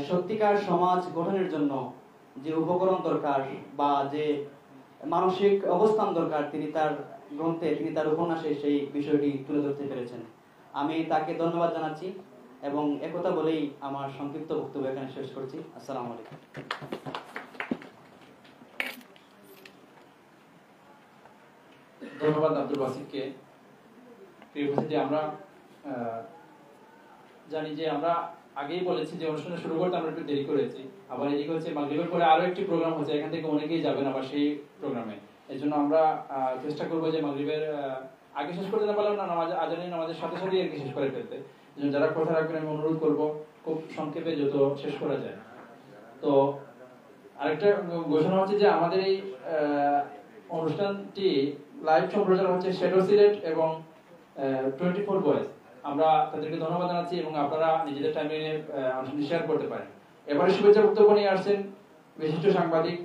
সত্যিকার সমাজ গঠনের জন্য যে উপকরণ দরকার বা যে মানসিক অবস্থান দরকার তিনি তার গ্রন্থে, তিনি তার উপন্যাসে সেই বিষয়টি তুলে ধরতে পেরেছেন। আমি তাকে ধন্যবাদ জানাচ্ছি এবং একথা বলেই আমার সংক্ষিপ্ত বক্তব্য এখানে শেষ করছি। আসসালামু আলাইকুম। ধন্যবাদ আব্দুল বাসিতকে। প্রিয় উপস্থিতি, আমরা জানি যে আমরা আগেই বলেছি যে অনুষ্ঠানে শুরু করতে আমরা একটু দেরি করেছি, আবার এদিকে হচ্ছে মাগরিবের পরে আরো একটি প্রোগ্রাম হচ্ছে, এখান থেকে অনেকেই যাবেন আবার সেই প্রোগ্রামে। এই জন্য আমরা চেষ্টা করবো যে মাগরিবের আগে শেষ করতে না পারলাম না, নামাজের সাথে সাথে আর কি শেষ করে ফেলতে। এই জন্য যারা কথা রাখবেন আমি অনুরোধ করবো খুব সংক্ষেপে যত শেষ করা যায়। তো আরেকটা ঘোষণা হচ্ছে যে আমাদের এই অনুষ্ঠানটি লাইভ সম্প্রচার হচ্ছে শ্যাডো সিলেট এবং 24 ভয়েস। আমরা তাদেরকে ধন্যবাদ জানাচ্ছি এবং আপনারা নিজেদের টাইমলাইনে অনুষ্ঠানটি শেয়ার করতে পারেন। এবারে শুভেচ্ছা বক্তব্য নিয়ে আসছেন বিশিষ্ট সাংবাদিক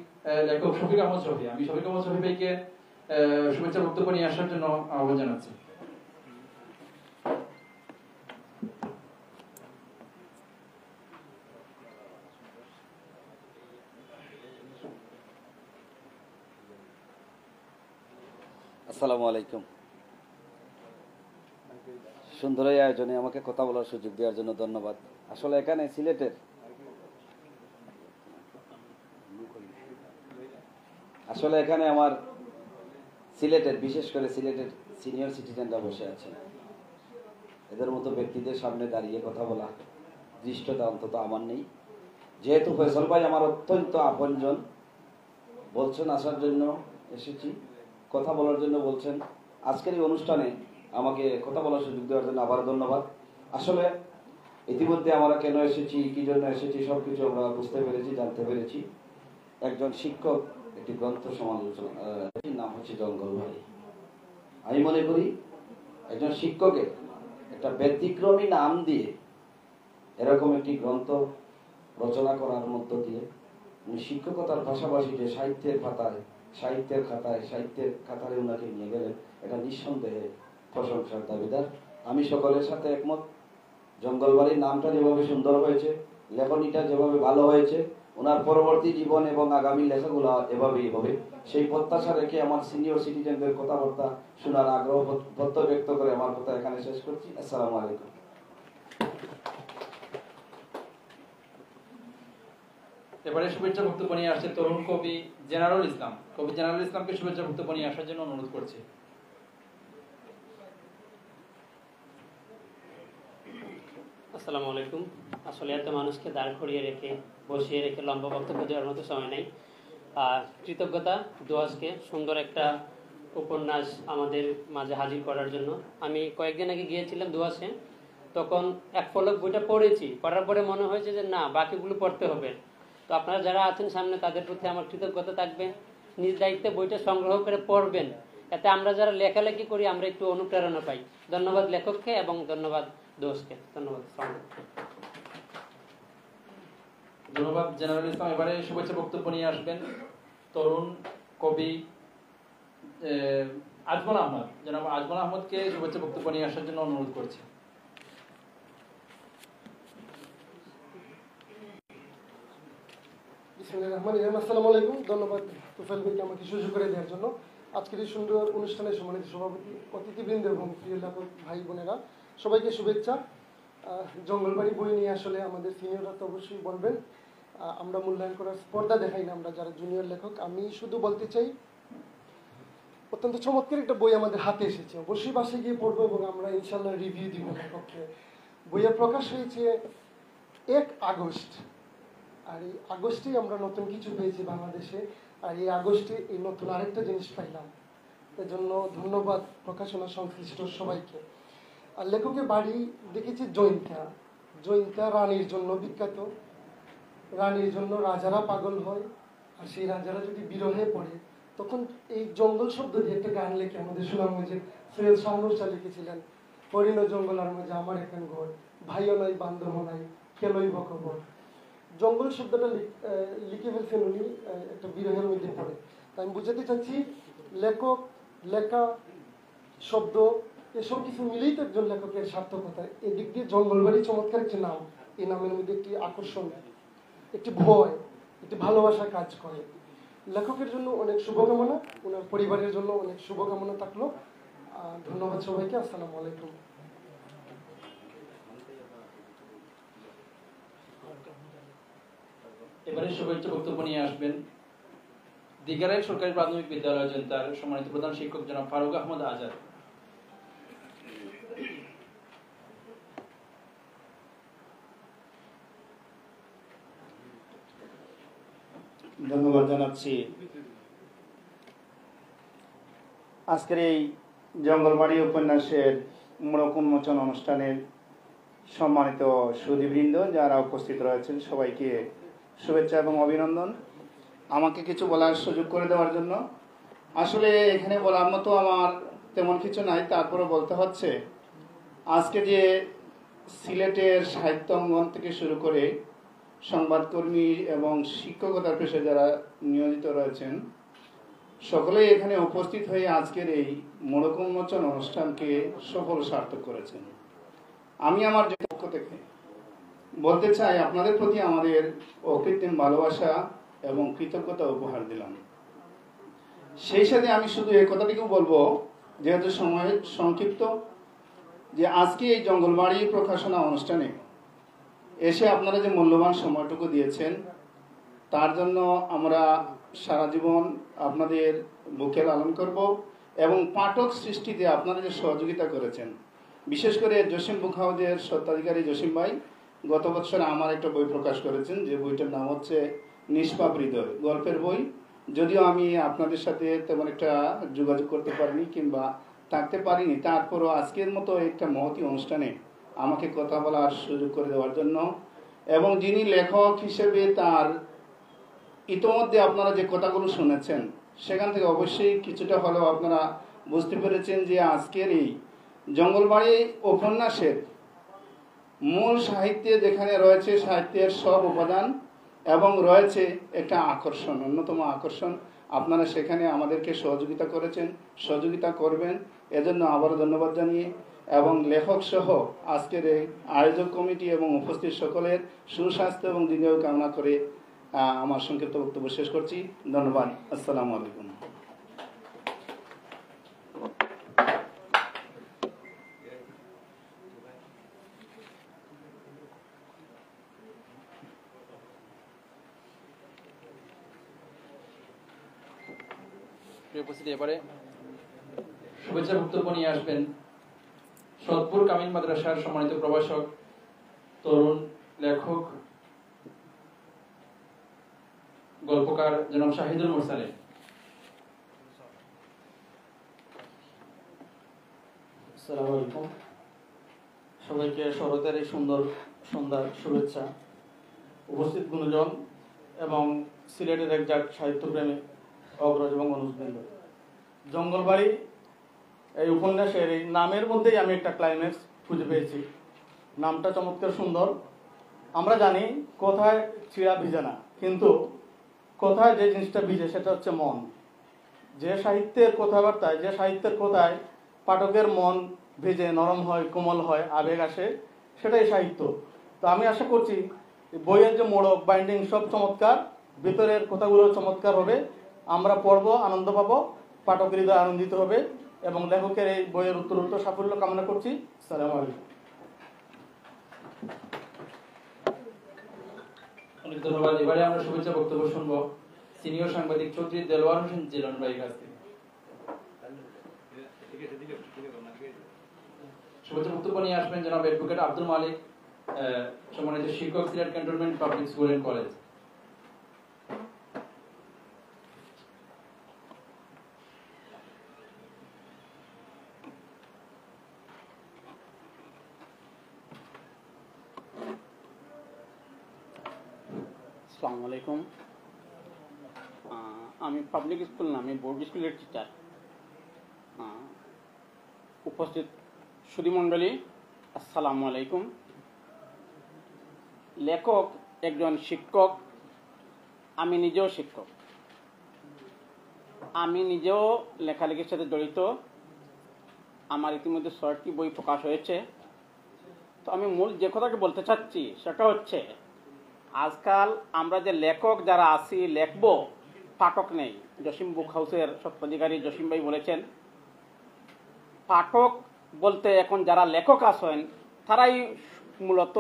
লেখক শফিক আহমদ শফি। আমি শফিক আহমদ শফি ভাইকে শুভেচ্ছা বক্তব্য নিয়ে আসার জন্য আহ্বান জানাচ্ছি। আসসালামু আলাইকুম। সুন্দর এই আয়োজনে আমাকে কথা বলার সুযোগ দেওয়ার জন্য ধন্যবাদ। আসলে এখানে সিলেটের আমার সিলেটের বিশেষ করে সিলেটের সিনিয়র সিটিজেনরা বসে আছে। এদের মতো ব্যক্তিদের সামনে দাঁড়িয়ে কথা বলা দৃষ্টতা অন্তত আমার নেই। যেহেতু ফয়সল ভাই আমার অত্যন্ত আপনজন, বলছেন আসার জন্য এসেছি, কথা বলার জন্য বলছেন, আজকের এই অনুষ্ঠানে আমাকে কথা বলার সুযোগ দেওয়ার জন্য আবার ধন্যবাদ। আসলে ইতিমধ্যে আমরা কেন এসেছি, কি জন্য এসেছি সবকিছু আমরা বুঝতে পেরেছি, জানতে পেরেছি। একজন শিক্ষক একটি গ্রন্থ সমালোচনা, নাম হচ্ছে জঙ্গলবাড়ি। আমি মনে করি একজন শিক্ষকের একটা ব্যতিক্রমী নাম দিয়ে এরকম একটি গ্রন্থ রচনা করার মধ্য দিয়ে উনি শিক্ষকতার পাশাপাশি যে সাহিত্যের খাতারে উনাকে নিয়ে গেলেন, এটা নিঃসন্দেহে প্রশংসার দাবিদার। আমি সকলের সাথে একমত। জঙ্গলবাড়ির নামটা যেভাবে সুন্দর হয়েছে, লেখনীটা যেভাবে ভালো হয়েছে, ওনার পরবর্তী জীবন এবং আগামী লেখাগুলো এভাবেই হবে, সেই প্রত্যাশা রেখে আমার সিনিয়র সিটিজেনদের কথাবার্তা শোনার আগ্রহ ব্যক্ত করে আমার কথা এখানে শেষ করছি। আসসালামু আলাইকুম। এবারে শুভেচ্ছা বক্তব্য নিয়ে আসছে তরুণ কবি জেনারেল ইসলাম। কবি জেনারেল ইসলামকে শুভেচ্ছা বক্তব্য নিয়ে আসার জন্য অনুরোধ করছি। আসসালামু আলাইকুম। আসলে এত মানুষকে দাঁড় করিয়ে রেখে বসিয়ে রেখে লম্বা বক্তব্য দেওয়ার মতো সময় নেই। কৃতজ্ঞতা দোয়াজকে সুন্দর একটা উপন্যাস আমাদের মাঝে হাজির করার জন্য। আমি কয়েকদিন আগে গিয়েছিলাম দোয়াশে, তখন এক পলক বইটা পড়েছি, পড়ার পরে মনে হয়েছে যে না, বাকিগুলো পড়তে হবে। তো আপনারা যারা আছেন সামনে তাদের প্রতি আমার কৃতজ্ঞতা থাকবে, নিজ দায়িত্বে বইটা সংগ্রহ করে পড়বেন, এতে আমরা যারা লেখালেখি করি আমরা একটু অনুপ্রেরণা পাই। ধন্যবাদ লেখককে এবং ধন্যবাদ দোষকে। ধন্যবাদ। ধন্যবাদ জেনারেল ইসলাম। এবারে শুভেচ্ছা বক্তব্য নিয়ে আসবেন তরুণ কবি আজমল আহমদ। জনাব আজমল আহমদকে শুভেচ্ছা বক্তব্য নিয়ে আসার জন্য অনুরোধ করছি। আসসালামু আলাইকুম। ধন্যবাদ তুফাইল ভাইকে আমাকে সুযোগ করে দেওয়ার জন্য। আজকের এই সুন্দর অনুষ্ঠানের সম্মানিত সভাপতি, অতিথিবৃন্দ এবং প্রিয় লেখক ভাই বোনেরা, সবাইকে শুভেচ্ছা। জঙ্গলবাড়ি বই নিয়ে আসলে আমাদের সিনিয়ররা তো অবশ্যই বলবেন, আমরা মূল্যায়ন করার স্পর্ধা দেখাই না আমরা যারা জুনিয়র লেখক। আমি শুধু বলতে চাই, অত্যন্ত চমৎকার একটা বই আমাদের হাতে এসেছে, অবশ্যই বাসায় গিয়ে পড়বো এবং আমরা ইনশাল্লাহ রিভিউ দিব লেখককে। বইয়ের প্রকাশ হয়েছে 1 আগস্ট, আর এই আগস্টেই আমরা নতুন কিছু পেয়েছি বাংলাদেশে, আর এই আগস্টে এই নতুন আরেকটা জিনিস পাইলাম। এর জন্য ধন্যবাদ প্রকাশনা সংশ্লিষ্ট সবাইকে। আর লেখকের বাড়ি দেখেছি জৈন্তা। জৈন্তা রানীর জন্য বিখ্যাত। রানীর জন্য রাজারা পাগল হয়, আর সেই রাজারা যদি বিরহে পড়ে তখন এই জঙ্গল শব্দ দিয়ে একটা গান লেখে আমাদের সুনামগঞ্জের সৈয়দ শাহনুর শাহ লিখেছিলেন, হরিণ জঙ্গল আর মাঝে আমার এখন ঘর, ভাইও নাই বান্ধব নাই খেলই বকবর। জঙ্গল শব্দটা লিখে ফেলছেন উনি একটা বিরহের মধ্যে পড়ে। তাই আমি বুঝাতে চাচ্ছি, লেখক, লেখা, শব্দ এসব কিছু মিলেই তো একজন লেখকের সার্থকতা। এদিক দিয়ে জঙ্গলবাড়ি চমৎকার একটি নাম। এই নামের মধ্যে একটি আকর্ষণ, একটি ভয়, একটি ভালোবাসা কাজ করে। লেখকের জন্য অনেক শুভকামনা, ওনার পরিবারের জন্য অনেক শুভকামনা থাকলো। ধন্যবাদ সবাইকে। আসসালামু আলাইকুম। এবারে শুভেচ্ছা বক্তব্য নিয়ে আসবেন দিঘারাইল সরকারি প্রাথমিক বিদ্যালয় জেন্তার সম্মানিত প্রধান শিক্ষক জনাব ফারুক আহমদ আজাদ। ধন্যবাদ জানাচ্ছি আজকের এই জঙ্গলবাড়ি উপন্যাসের মোড়ক উন্মোচন অনুষ্ঠানের সম্মানিত সুধীবৃন্দ যারা উপস্থিত রয়েছেন, সবাইকে শুভেচ্ছা এবং অভিনন্দন। আমাকে কিছু বলার সুযোগ করে দেওয়ার জন্য। আসলে এখানে বলার মতো আমার তেমন কিছু নাই, তারপরে বলতে হচ্ছে আজকে যে সিলেটের সাহিত্য অঙ্গন থেকে শুরু করে সংবাদকর্মী এবং শিক্ষকতার পেশায় যারা নিয়োজিত রয়েছেন সকলেই এখানে উপস্থিত হয়ে আজকের এই মোড়ক উন্মোচন অনুষ্ঠানকে সফল সার্থক করেছেন। আমি আমার পক্ষ থেকে বলতে চাই, আপনাদের প্রতি আমাদের অকৃত্রিম ভালোবাসা এবং কৃতজ্ঞতা উপহার দিলাম। সেই সাথে আমি শুধু এই কথাটিকেও বলবো, যেহেতু সময় সংক্ষিপ্ত, যে আজকে এই জঙ্গলবাড়ি প্রকাশনা অনুষ্ঠানে এসে আপনারা যে মূল্যবান সময়টুকু দিয়েছেন তার জন্য আমরা সারা জীবন আপনাদের বুকে লালন করব। এবং পাঠক সৃষ্টিতে আপনারা যে সহযোগিতা করেছেন, বিশেষ করে জসিম বুক হাউজের স্বত্বাধিকারী জসিম ভাই গত বছর আমার একটা বই প্রকাশ করেছেন, যে বইটার নাম হচ্ছে নিষ্পাপ হৃদয়, গল্পের বই। যদিও আমি আপনাদের সাথে তেমন একটা যোগাযোগ করতে পারিনি কিংবা থাকতে পারিনি, তারপরও আজকের মতো একটা মহতী অনুষ্ঠানে আমাকে কথা বলার সুযোগ করে দেওয়ার জন্য, এবং যিনি লেখক হিসেবে তার ইতোমধ্যে আপনারা যে কথাগুলো শুনেছেন সেখান থেকে অবশ্যই কিছুটা হলেও আপনারা বুঝতে পেরেছেন যে আজকের এই জঙ্গলবাড়ি উপন্যাসের মূল সাহিত্যে যেখানে রয়েছে সাহিত্যের সব উপাদান এবং রয়েছে একটা আকর্ষণ, অন্যতম আকর্ষণ, আপনারা সেখানে আমাদেরকে সহযোগিতা করেছেন, সহযোগিতা করবেন, এজন্য আবারও ধন্যবাদ জানিয়ে এবং লেখক সহ আজকের এই আয়োজক কমিটি এবং উপস্থিত সকলের সুস্বাস্থ্য এবং দীর্ঘায়ু কামনা করে আমার সংক্ষিপ্ত বক্তব্য শেষ করছি। ধন্যবাদ। আসসালামু আলাইকুম। উপস্থিত এবারে শুভেচ্ছা বক্তব্য নিয়ে আসবেন সদপুর কামিল মাদ্রাসার সম্মানিত প্রভাষক, তরুণ লেখক, গল্পকার জনাব শাহিদুল মুরসালিন। আসসালামু আলাইকুম। সবাইকে শরতের এই সুন্দর সন্ধ্যার শুভেচ্ছা। উপস্থিত গুণজন এবং সিলেটের একজাক সাহিত্যপ্রেমী অগ্রজ এবং অনুজবৃন্দ, জঙ্গলবাড়ি এই উপন্যাসের এই নামের মধ্যেই আমি একটা ক্লাইম্যাক্স খুঁজে পেয়েছি। নামটা চমৎকার সুন্দর। আমরা জানি কোথায় চিরা ভিজে না, কিন্তু কোথায় যে জিনিসটা ভিজে সেটা হচ্ছে মন। যে সাহিত্যের কথাবার্তায়, যে সাহিত্যের কথায় পাঠকের মন ভেজে নরম হয়, কোমল হয়, আবেগ আসে, সেটাই সাহিত্য। তো আমি আশা করছি বইয়ের যে মোড়ক, বাইন্ডিং সব চমৎকার, ভিতরের কথাগুলো চমৎকার হবে। আমরা পড়বো, আনন্দ পাবো, পাঠকের হৃদয় আনন্দিত হবে এবং লেখকের এই বইয়ের উত্তরোত্তর সাফল্য কামনা করছি। আসসালামু আলাইকুম। অনেক ধন্যবাদ। এবারে আমরা শুভেচ্ছা বক্তব্য শুনবো সিনিয়র সাংবাদিক চৌধুরী দেলোয়ার হোসেন জিলন ভাইয়ের কাছ থেকে। শুভেচ্ছা বক্তব্য নিয়ে আসবেন জনাব অ্যাডভোকেট আব্দুল মালিক, সম্মানিত শিক্ষক, Sylhet cantonment public school and college. আসসালামু আলাইকুম। আমি পাবলিক স্কুল না, আমি বোর্ড স্কুলের টিচার। উপস্থিত সুধীমণ্ডলী, আসসালামু আলাইকুম। লেখক একজন শিক্ষক, আমি নিজেও শিক্ষক। আমি নিজেও লেখালেখির সাথে জড়িত। আমার ইতিমধ্যে 6টি বই প্রকাশ হয়েছে। তো আমি মূল যে কথাটা বলতে চাচ্ছি সেটা হচ্ছে, আজকাল আমরা যে লেখক যারা আছি, লেখবো, পাঠক নেই। জসিম বুক হাউসের স্বত্বাধিকারী জসিম ভাই বলেছেন, পাঠক বলতে এখন যারা লেখক আছেন তারাই মূলত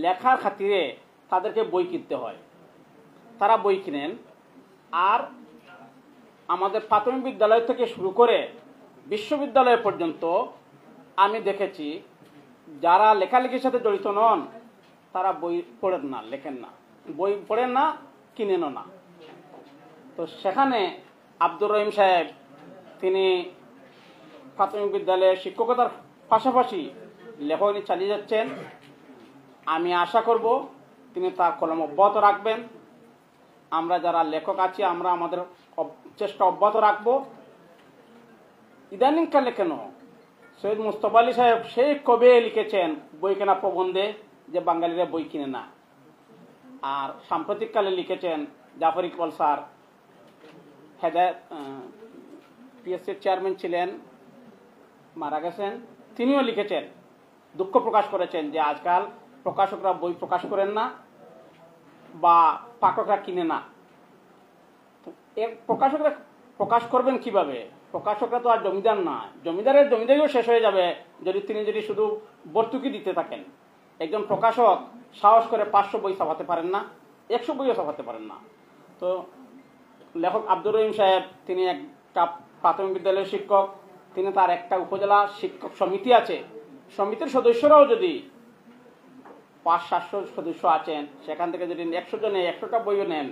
লেখার খাতিরে তাদেরকে বই কিনতে হয়, তারা বই কিনেন। আর আমাদের প্রাথমিক বিদ্যালয় থেকে শুরু করে বিশ্ববিদ্যালয় পর্যন্ত আমি দেখেছি যারা লেখালেখির সাথে জড়িত নন তারা বই পড়েন না, লেখেন না, বই পড়েন না, কিনেনও না। তো সেখানে আব্দুর রহিম সাহেব, তিনি প্রাথমিক বিদ্যালয়ে শিক্ষকতার পাশাপাশি লেখনী চালিয়ে যাচ্ছেন। আমি আশা করব তিনি তার কলম অব্যাহত রাখবেন। আমরা যারা লেখক আছি আমরা আমাদের চেষ্টা অব্যাহত রাখব। ইদানিংকালে কেন সৈয়দ মুস্তফা আলী সাহেব সেই কবে লিখেছেন বই কেনা প্রবন্ধে যে বাঙালিরা বই কিনে না, আর সাম্প্রতিককালে লিখেছেন জাফর ইকবাল স্যার, হেদায়েত পিএসসির চেয়ারম্যান ছিলেন, মারা গেছেন, তিনিও লিখেছেন, দুঃখ প্রকাশ করেছেন যে আজকাল প্রকাশকরা বই প্রকাশ করেন না বা পাঠকরা কিনে না। এর প্রকাশকরা প্রকাশ করবেন কিভাবে? প্রকাশকরা তো আর জমিদার না, জমিদারের জমিদারিও শেষ হয়ে যাবে তিনি শুধু ভর্তুকি দিতে থাকেন। একজন প্রকাশক সাহস করে 500 বই ছাপাতে পারেন না, 100 বইও ছাপাতে পারেন না। তো লেখক আব্দুর রহিম সাহেব, তিনি একটা প্রাথমিক বিদ্যালয়ের শিক্ষক, তিনি তার একটা উপজেলা শিক্ষক সমিতি আছে, সমিতির সদস্যরাও যদি 500-700 সদস্য আছেন, সেখান থেকে যদি 100 জনে 100টা বইও নেন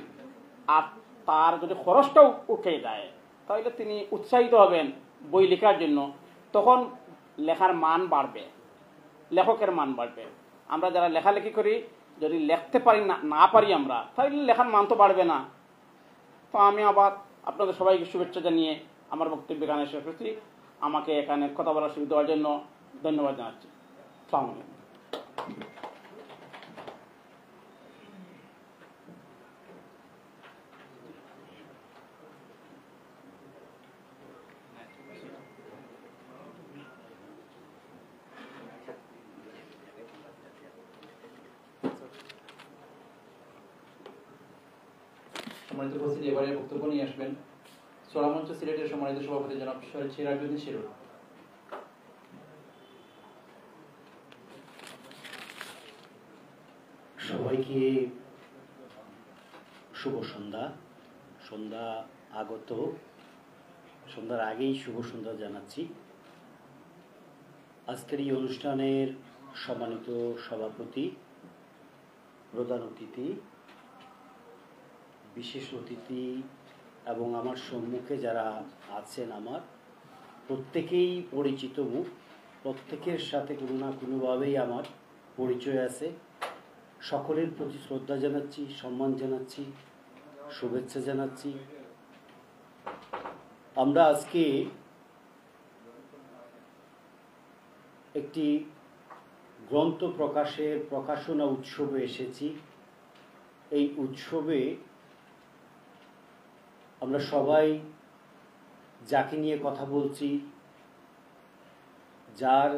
আর তার যদি খরচটাও উঠে যায়, তাহলে তিনি উৎসাহিত হবেন বই লেখার জন্য। তখন লেখার মান বাড়বে, লেখকের মান বাড়বে। আমরা যারা লেখালেখি করি যদি লিখতে পারি না পারি আমরা, তাহলে লেখার মান তো বাড়বে না। তো আমি আবার আপনাদের সবাইকে শুভেচ্ছা জানিয়ে আমার বক্তব্য এখানে শেষ করছি। আমাকে এখানে কথা বলার সুযোগ দেওয়ার জন্য ধন্যবাদ জানাচ্ছি। আসসালামু আলাইকুম। সম্মানিত উপস্থিতি, এবারে বক্তব্য নিয়ে আসবেন সোনামঞ্চ সিলেটের সম্মানিত সভাপতি জনাব সিরাজউদ্দিন শিরুর। সবাইকে শুভ সন্ধ্যা। সন্ধ্যা আগত, সন্ধ্যার আগেই শুভ সন্ধ্যা জানাচ্ছি। আজকের এই অনুষ্ঠানের সম্মানিত সভাপতি, প্রধান অতিথি, বিশেষ অতিথি এবং আমার সম্মুখে যারা আছেন, আমার প্রত্যেকেই পরিচিত মুখ, প্রত্যেকের সাথে কোনো না কোনোভাবেই আমার পরিচয় আছে। সকলের প্রতি শ্রদ্ধা জানাচ্ছি, সম্মান জানাচ্ছি, শুভেচ্ছা জানাচ্ছি। আমরা আজকে একটি গ্রন্থ প্রকাশের প্রকাশনা উৎসবে এসেছি। এই উৎসবে আমরা সবাই যাকে নিয়ে কথা বলছি, যার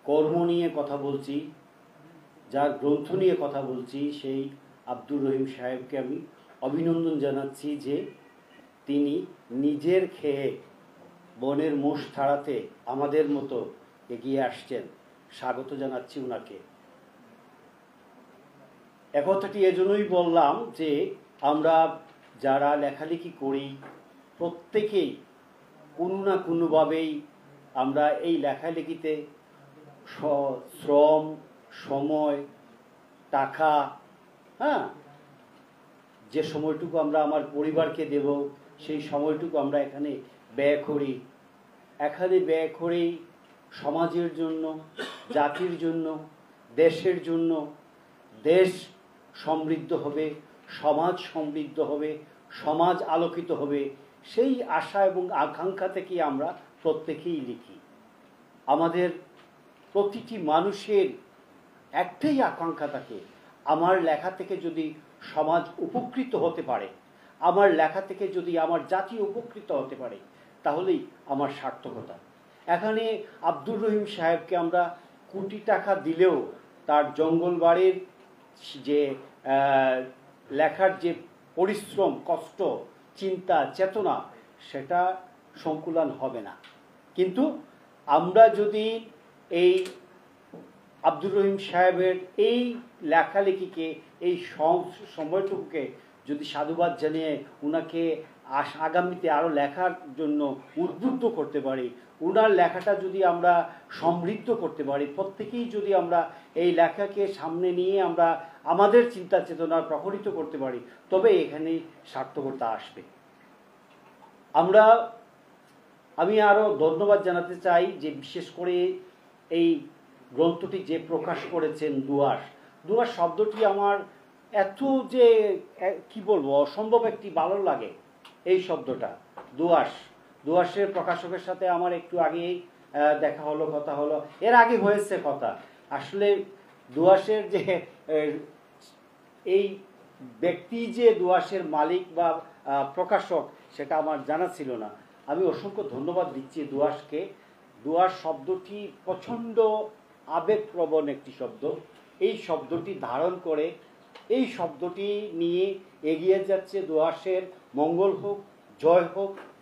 কর্ম নিয়ে কথা বলছি, যার গ্রন্থ নিয়ে কথা বলছি, সেই আব্দুর রহিম সাহেবকে আমি অভিনন্দন জানাচ্ছি যে তিনি নিজের খেয়ে বনের মোষ ছাড়াতে আমাদের মতো এগিয়ে আসছেন। স্বাগত জানাচ্ছি ওনাকে। একথাটি এজন্যই বললাম যে আমরা যারা লেখালেখি করি প্রত্যেকেই কোনো না কোনোভাবেই আমরা এই লেখালেখিতে শ্রম, সময়, টাকা, যে সময়টুকু আমরা আমার পরিবারকে দেব সেই সময়টুকু আমরা এখানে ব্যয় করি। এখানে ব্যয় করেই সমাজের জন্য, জাতির জন্য, দেশের জন্য। দেশ সমৃদ্ধ হবে, সমাজ সমৃদ্ধ হবে, সমাজ আলোকিত হবে, সেই আশা এবং আকাঙ্ক্ষা থেকে আমরা প্রত্যেকেই লিখি। আমাদের প্রতিটি মানুষের একটাই আকাঙ্ক্ষা থাকে, আমার লেখা থেকে যদি সমাজ উপকৃত হতে পারে, আমার লেখা থেকে যদি আমার জাতি উপকৃত হতে পারে, তাহলেই আমার সার্থকতা। এখানে আব্দুর রহিম সাহেবকে আমরা কোটি টাকা দিলেও তার জঙ্গলবাড়ির যে লেখার যে পরিশ্রম, কষ্ট, চিন্তা, চেতনা, সেটা সংকুলান হবে না। কিন্তু আমরা যদি এই আব্দুর রহিম সাহেবের এই লেখালেখিকে, এই সময়টুকুকে যদি সাধুবাদ জানিয়ে ওনাকে আগামীতে আরও লেখার জন্য উদ্বুদ্ধ করতে পারি, ওনার লেখাটা যদি আমরা সমৃদ্ধ করতে পারি, প্রত্যেকেই যদি আমরা এই লেখাকে সামনে নিয়ে আমরা আমাদের চিন্তা চেতনা প্রকটিত করতে পারি, তবে এখানে সার্থকতা আসবে। আমি আরও ধন্যবাদ জানাতে চাই যে বিশেষ করে এই গ্রন্থটি যে প্রকাশ করেছেন দুয়াস শব্দটি আমার এত যে কি বলবো অসম্ভব একটি ভালো লাগে। এই শব্দটা দুয়াসের প্রকাশকের সাথে আমার একটু আগেই দেখা হলো, কথা হলো, এর আগে হয়েছে কথা। আসলে দুয়াসের যে এই ব্যক্তি যে দুয়াসের মালিক বা প্রকাশক সেটা আমার জানা ছিল না। আমি অসংখ্য ধন্যবাদ দিচ্ছি দুয়াসকে। দুয়াস শব্দটি প্রচণ্ড আবেগপ্রবণ একটি শব্দ। এই শব্দটি ধারণ করে, এই শব্দটি নিয়ে এগিয়ে যাচ্ছে দুয়াসের মঙ্গল হোক,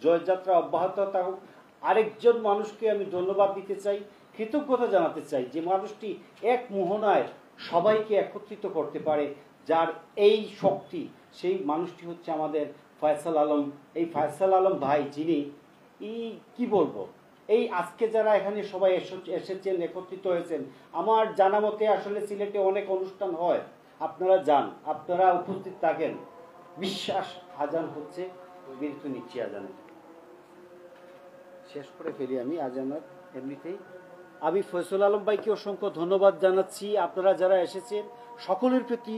জয়যাত্রা অব্যাহত থাকুক। আরেকজন মানুষকে আমি ধন্যবাদ দিতে চাই, কৃতজ্ঞতা জানাতে চাই, যে মানুষটি এক মোহনায় সবাইকে একত্রিত করতে পারে, যার এই শক্তি, সেই মানুষটি হচ্ছে আমাদের ফয়সাল আলম। এই ফয়সাল আলম ভাই, যিনি কি বলবো, এই আজকে যারা এখানে সবাই এসেছেন, একত্রিত হয়েছেন, আমার জানা মতে আসলে সিলেটে অনেক অনুষ্ঠান হয়, আপনারা যান, আপনারা উপস্থিত থাকেন। বিশ্বাস আজান হচ্ছে, বিরতি নিচ্ছি আজানে, শেষ করে ফেলি আমি আজানের এমনিতেই। আমি ফয়সাল আলম ভাইকে অসংখ্য ধন্যবাদ জানাচ্ছি। আপনারা যারা এসেছেন সকলের প্রতি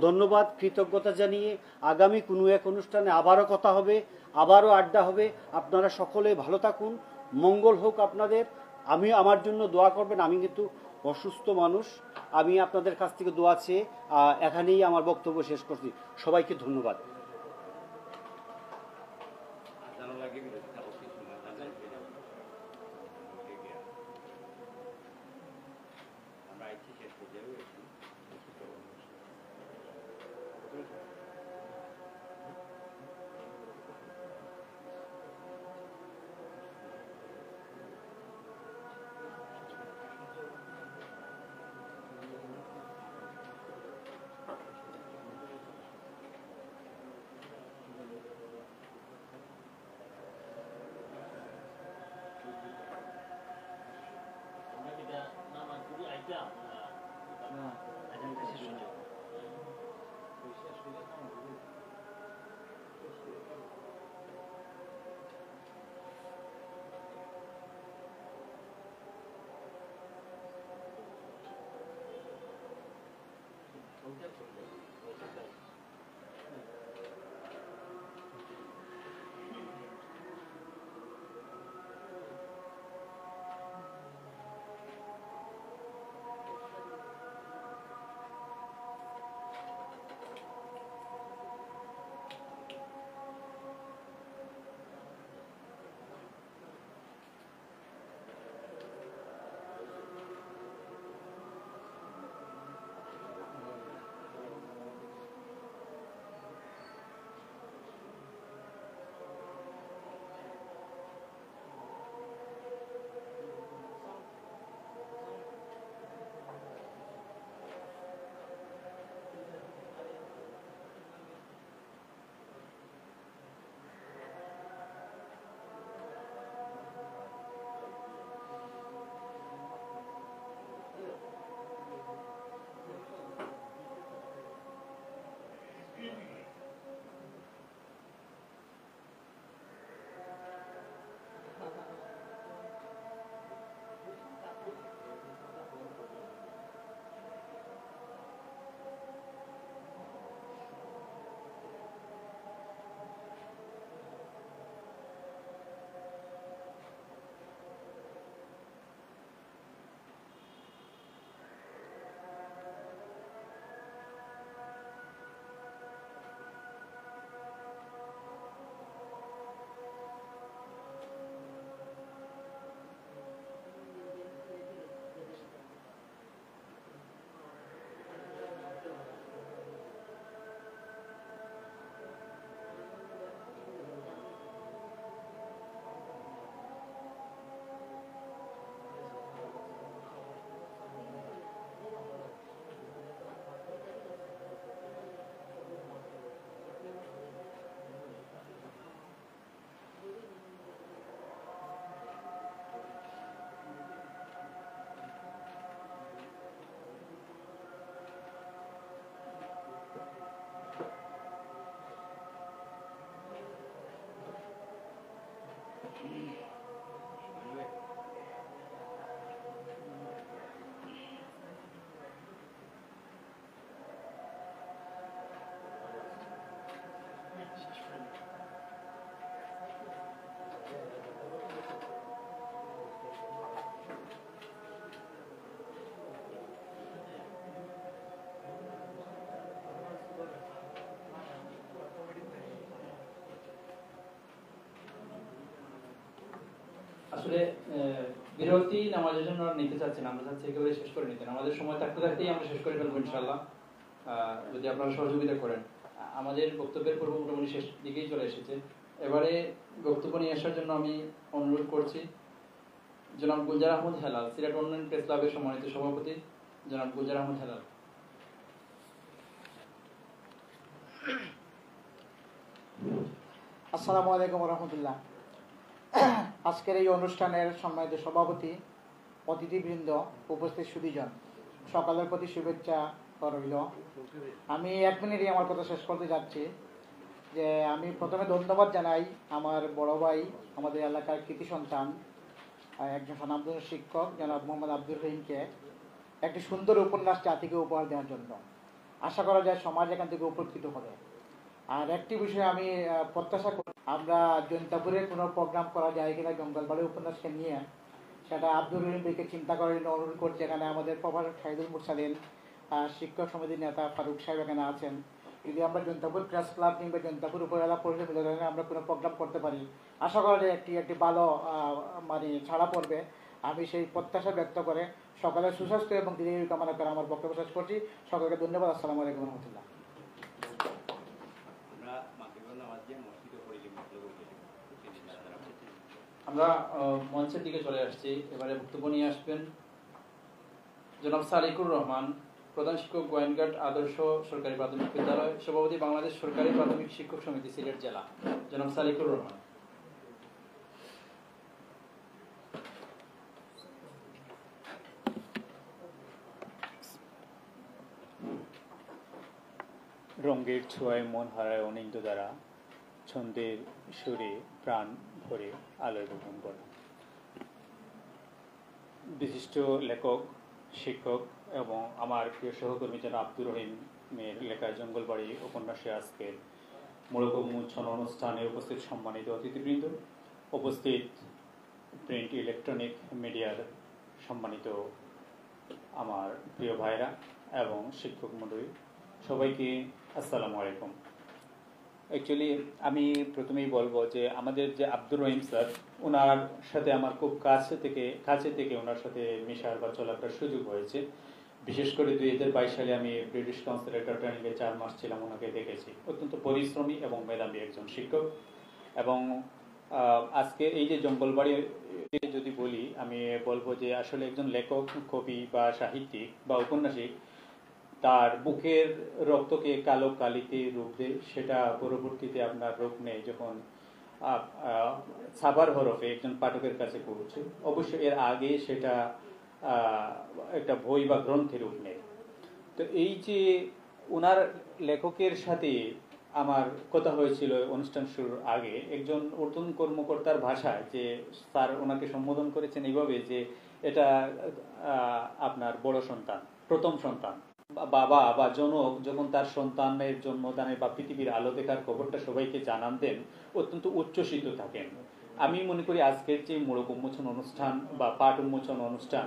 ধন্যবাদ, কৃতজ্ঞতা জানিয়ে আগামী কোনো এক অনুষ্ঠানে আবারও কথা হবে, আবারও আড্ডা হবে। আপনারা সকলে ভালো থাকুন, মঙ্গল হোক আপনাদের। আমার জন্য দোয়া করবেন। আমি কিন্তু অসুস্থ মানুষ, আমি আপনাদের কাছ থেকে দোয়া চেয়ে এখানেই আমার বক্তব্য শেষ করছি। সবাইকে ধন্যবাদ। আসলে বিরতি নামাজের জন্য আর নিতে চাচ্ছি না, আমরা চাচ্ছি একেবারে শেষ করে নিতে। আমাদের সময় থাকতে থাকতেই আমরা শেষ করে ফেলবো ইনশাআল্লাহ, যদি আপনারা সহযোগিতা করেন। আমাদের বক্তব্যের পর্ব মোটামুটি শেষ দিকেই চলে এসেছে। এবারে বক্তব্য নিয়ে আসার জন্য আমি অনুরোধ করছি জনাব গুলজার আহমদ হেলাল, সিলেট উন্নয়ন প্রেস ক্লাবের সম্মানিত সভাপতি জনাব গুলজার আহমদ হেলাল। আসসালামু আলাইকুম রহমতুল্লাহ। আজকের এই অনুষ্ঠানের সম্মানিত সভাপতি, অতিথিবৃন্দ, উপস্থিত সুধীজন, সকালের প্রতি শুভেচ্ছা রইল। আমি 1 মিনিটই আমার কথা শেষ করতে যাচ্ছি। যে আমি প্রথমে ধন্যবাদ জানাই আমার বড় ভাই, আমাদের এলাকার কৃতি সন্তান, একজন স্বনামধন্য শিক্ষক জনাব মোহাম্মদ আব্দুর রহিমকে একটি সুন্দর উপন্যাস জাতিকে উপহার দেওয়ার জন্য। আশা করা যায় সমাজ এখান থেকে উপকৃত হবে। আর একটি বিষয় আমি প্রত্যাশা করি, আমরা জৈন্তাপুরে কোনো প্রোগ্রাম করা যায় কিনা জঙ্গলবাড়ি উপন্যাসকে নিয়ে, সেটা আব্দুর রহিম ভাইকে চিন্তা করার জন্য অনুরোধ করছি। এখানে আমাদের প্রফেসর শাহিদুল মুরসালিন, শিক্ষক সমিতির নেতা ফারুক সাহেব এখানে আছেন। যদি আমরা জৈন্তাপুর প্রেস ক্লাব কিংবা জৈন্তাপুর উপজেলা পরিষদ মিলনে আমরা কোনো প্রোগ্রাম করতে পারি, আশা করা যায় একটি ভালো মানে ছাড়া পড়বে। আমি সেই প্রত্যাশা ব্যক্ত করে সকলের সুস্বাস্থ্য এবং দীর্ঘায়ু কামনা করে আমার বক্তব্য শেষ করছি। সকলকে ধন্যবাদ। আসসালামু আলাইকুম রহমতুল্লাহ। আমরা মঞ্চের দিকে চলে আসছি। এবারে বক্তব্য নিয়ে আসবেন জনাব সালিকুর রহমান, প্রধান শিক্ষক গোয়েনঘাট আদর্শ সরকারি প্রাথমিক বিদ্যালয়, সভাপতি বাংলাদেশ সরকারি প্রাথমিক শিক্ষক সমিতি সিলেট জেলা। জনাব সালিকুর রহমান। রঙের ছোঁয়ায় মন হারায় অনিন্দ দ্বারা, ছন্দের সুরে প্রাণ ভরে আলোয় বপন করা। বিশিষ্ট লেখক, শিক্ষক এবং আমার প্রিয় সহকর্মী যেন আব্দুর রহিমের লেখা জঙ্গলবাড়ি উপন্যাসে আজকের মোড়ক উন্মোচন অনুষ্ঠানে উপস্থিত সম্মানিত অতিথিবৃন্দ, উপস্থিত প্রিন্ট ইলেকট্রনিক মিডিয়ার সম্মানিত আমার প্রিয় ভাইরা এবং শিক্ষক মণ্ডলী, সবাইকে আসসালামু আলাইকুম। অ্যাকচুয়ালি আমি প্রথমেই বলবো যে আমাদের যে আব্দুর রহিম স্যার, ওনার সাথে আমার খুব কাছে থেকে ওনার সাথে মেশার বা চলাফেরার সুযোগ হয়েছে। বিশেষ করে 2022 সালে আমি ব্রিটিশ কাউন্সিলেটর ট্রেনিংয়ে 4 মাস ছিলাম, ওনাকে দেখেছি। অত্যন্ত পরিশ্রমী এবং মেধাবী একজন শিক্ষক। এবং আজকে এই যে জঙ্গলবাড়ি যদি বলি, আমি বলবো যে আসলে একজন লেখক, কবি বা সাহিত্যিক বা ঔপন্যাসিক তার বুকের রক্তকে কালো কালিতে রূপ দেয়, সেটা পরবর্তীতে আপনার রূপ নেয় যখন সাবার হরফে একজন পাঠকের কাছে পৌঁছে। অবশ্যই এর আগে সেটা একটা বই বা গ্রন্থের রূপ নেয়। তো এই যে ওনার লেখকের সাথে আমার কথা হয়েছিল অনুষ্ঠান শুরুর আগে। একজন ঊর্ধ্বতন কর্মকর্তার ভাষায় যে স্যার ওনাকে সম্বোধন করেছেন এইভাবে যে এটা আপনার বড় সন্তান, প্রথম সন্তান। বাবা বা জনক যখন তার সন্তানের জন্মদানে বা পৃথিবীর আলো দেখার খবরটা সবাইকে জানান দেন, অত্যন্ত উচ্ছ্বসিত থাকেন। আমি মনে করি আজকের যে মোড়ক উন্মোচন অনুষ্ঠান বা পাঠ উন্মোচন অনুষ্ঠান,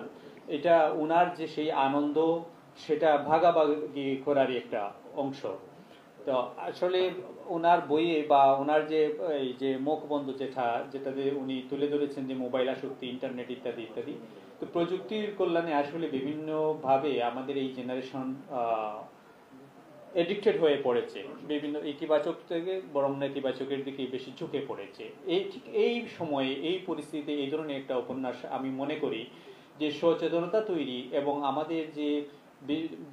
এটা ওনার যে সেই আনন্দ, সেটা ভাগাভাগি করারই একটা অংশ। তো আসলে ওনার বইয়ে বা ওনার যে এই যে মুখবন্ধ যেটাতে উনি তুলে ধরেছেন যে মোবাইল আসক্তি, ইন্টারনেট ইত্যাদি ইত্যাদি, তো প্রযুক্তির কল্যাণে আসলে বিভিন্নভাবে আমাদের এই জেনারেশন এডিক্টেড হয়ে পড়েছে, বিভিন্ন ইতিবাচক থেকে বরং নেতিবাচকের দিকে বেশি ঝুঁকে পড়েছে। ঠিক এই সময়ে এই পরিস্থিতিতে এই ধরনের একটা উপন্যাস আমি মনে করি যে সচেতনতা তৈরি এবং আমাদের যে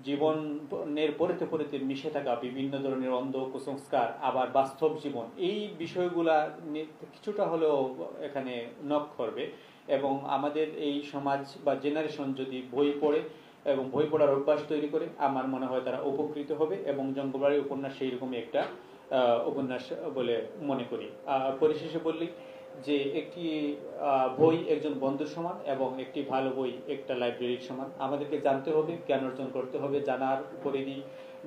জীবনের পরেতে পরেতে মিশে থাকা বিভিন্ন ধরনের অন্ধ কুসংস্কার, আবার বাস্তব জীবন, এই বিষয়গুলা কিছুটা হলেও এখানে নক করবে। এবং আমাদের এই সমাজ বা জেনারেশন যদি বই পড়ে এবং বই পড়ার অভ্যাস তৈরি করে, আমার মনে হয় তারা উপকৃত হবে। এবং জঙ্গলবাড়ি উপন্যাস সেই রকমই একটা উপন্যাস বলে মনে করি। পরিশেষে বললি যে একটি বই একজন বন্ধুর সমান এবং একটি ভালো বই একটা লাইব্রেরির সমান। আমাদেরকে জানতে হবে, জ্ঞান অর্জন করতে হবে, জানার পরিধি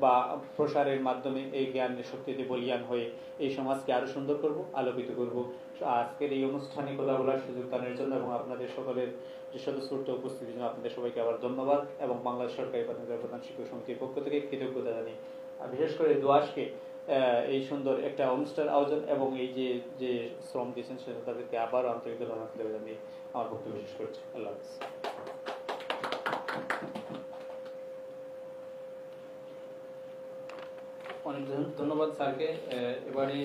বা প্রসারের মাধ্যমে এই জ্ঞানের শক্তিতে বলিয়ান হয়ে এই সমাজকে আরো সুন্দর করব, আলোকিত করব। আজকের এই অনুষ্ঠানে কথা বলার সুযোগ দানের জন্য এবং আপনাদের সকলের যে স্বতঃস্ফূর্ত উপস্থিতির জন্য আপনাদের সবাইকে আবার ধন্যবাদ এবং বাংলাদেশ সরকারি প্রাথমিক প্রধান শিক্ষক সমিতির পক্ষ থেকে কৃতজ্ঞতা জানাই। বিশেষ করে দোয়াশকে এই সুন্দর একটা অনুষ্ঠান আয়োজন এবং এই যে শ্রম দিয়েছেন সেটা তাদেরকে আবার আন্তরিক ধন্যবাদ জানিয়ে আমার বক্তব্য শেষ করছি। আল্লাহ হাফেজ। অনেক ধন্যবাদ স্যারকে। এবারে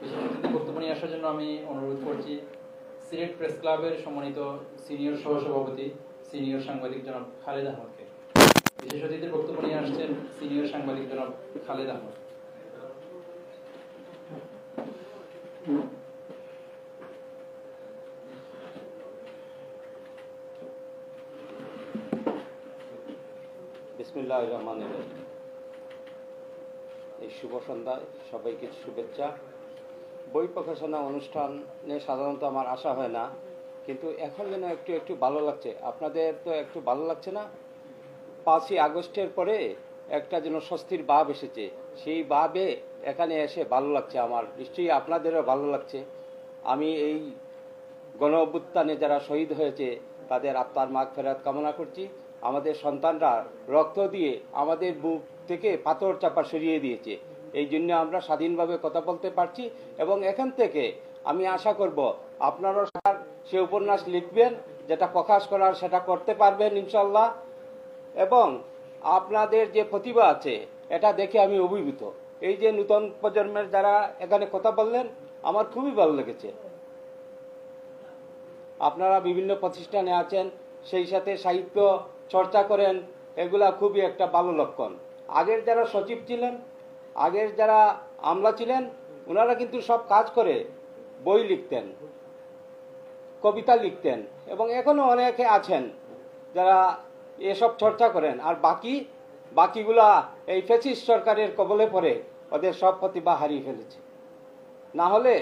বিশেষ অতিথি বক্তব্য নিয়ে আসার জন্য আমি অনুরোধ করছি সিলেট প্রেস ক্লাবের সম্মানিত সিনিয়র সহসভাপতি সিনিয়র সাংবাদিক জনাব খালেদ আহমদকে। বিশেষ অতিথির বক্তব্য নিয়ে আসছেন সিনিয়র সাংবাদিক জনাব খালেদ আহমদ। বিসমিল্লাহির রহমানির রহিম। এই শুভ সন্ধ্যায় সবাইকে শুভেচ্ছা। বই প্রকাশনা অনুষ্ঠানে সাধারণত আমার আসা হয় না, কিন্তু এখন যেন একটু ভালো লাগছে। আপনাদের তো একটু ভালো লাগছে না? 5ই আগস্টের পরে একটা যেন স্বস্তির ভাব এসেছে, সেই ভাবে এখানে এসে ভালো লাগছে আমার, নিশ্চয়ই আপনাদেরও ভালো লাগছে। আমি এই গণ অভ্যুত্থানে যারা শহীদ হয়েছে তাদের আত্মার মাগফিরাত কামনা করছি। আমাদের সন্তানরা রক্ত দিয়ে আমাদের বুক থেকে পাথর চাপা সরিয়ে দিয়েছে, এই জন্য আমরা স্বাধীনভাবে কথা বলতে পারছি। এবং এখান থেকে আমি আশা করব আপনারাও সে উপন্যাস লিখবেন, যেটা প্রকাশ করার সেটা করতে পারবেন ইনশাল্লাহ। এবং আপনাদের যে প্রতিভা আছে এটা দেখে আমি অভিভূত। এই যে নতুন প্রজন্মের যারা এখানে কথা বললেন আমার খুবই ভালো লেগেছে। আপনারা বিভিন্ন প্রতিষ্ঠানে আছেন, সেই সাথে সাহিত্য চর্চা করেন, এগুলা খুবই একটা ভালো লক্ষণ। আগের যারা সচিব ছিলেন, আগের যারা আমলা ছিলেন, ওনারা কিন্তু সব কাজ করে বই লিখতেন, কবিতা লিখতেন, এবং এখনো অনেকে আছেন যারা এসব চর্চা করেন। আর বাকিগুলা এই ফ্যাসিস্ট সরকারের কবলে পড়ে ওদের সব প্রতিভা হারিয়ে ফেলেছে। না হলে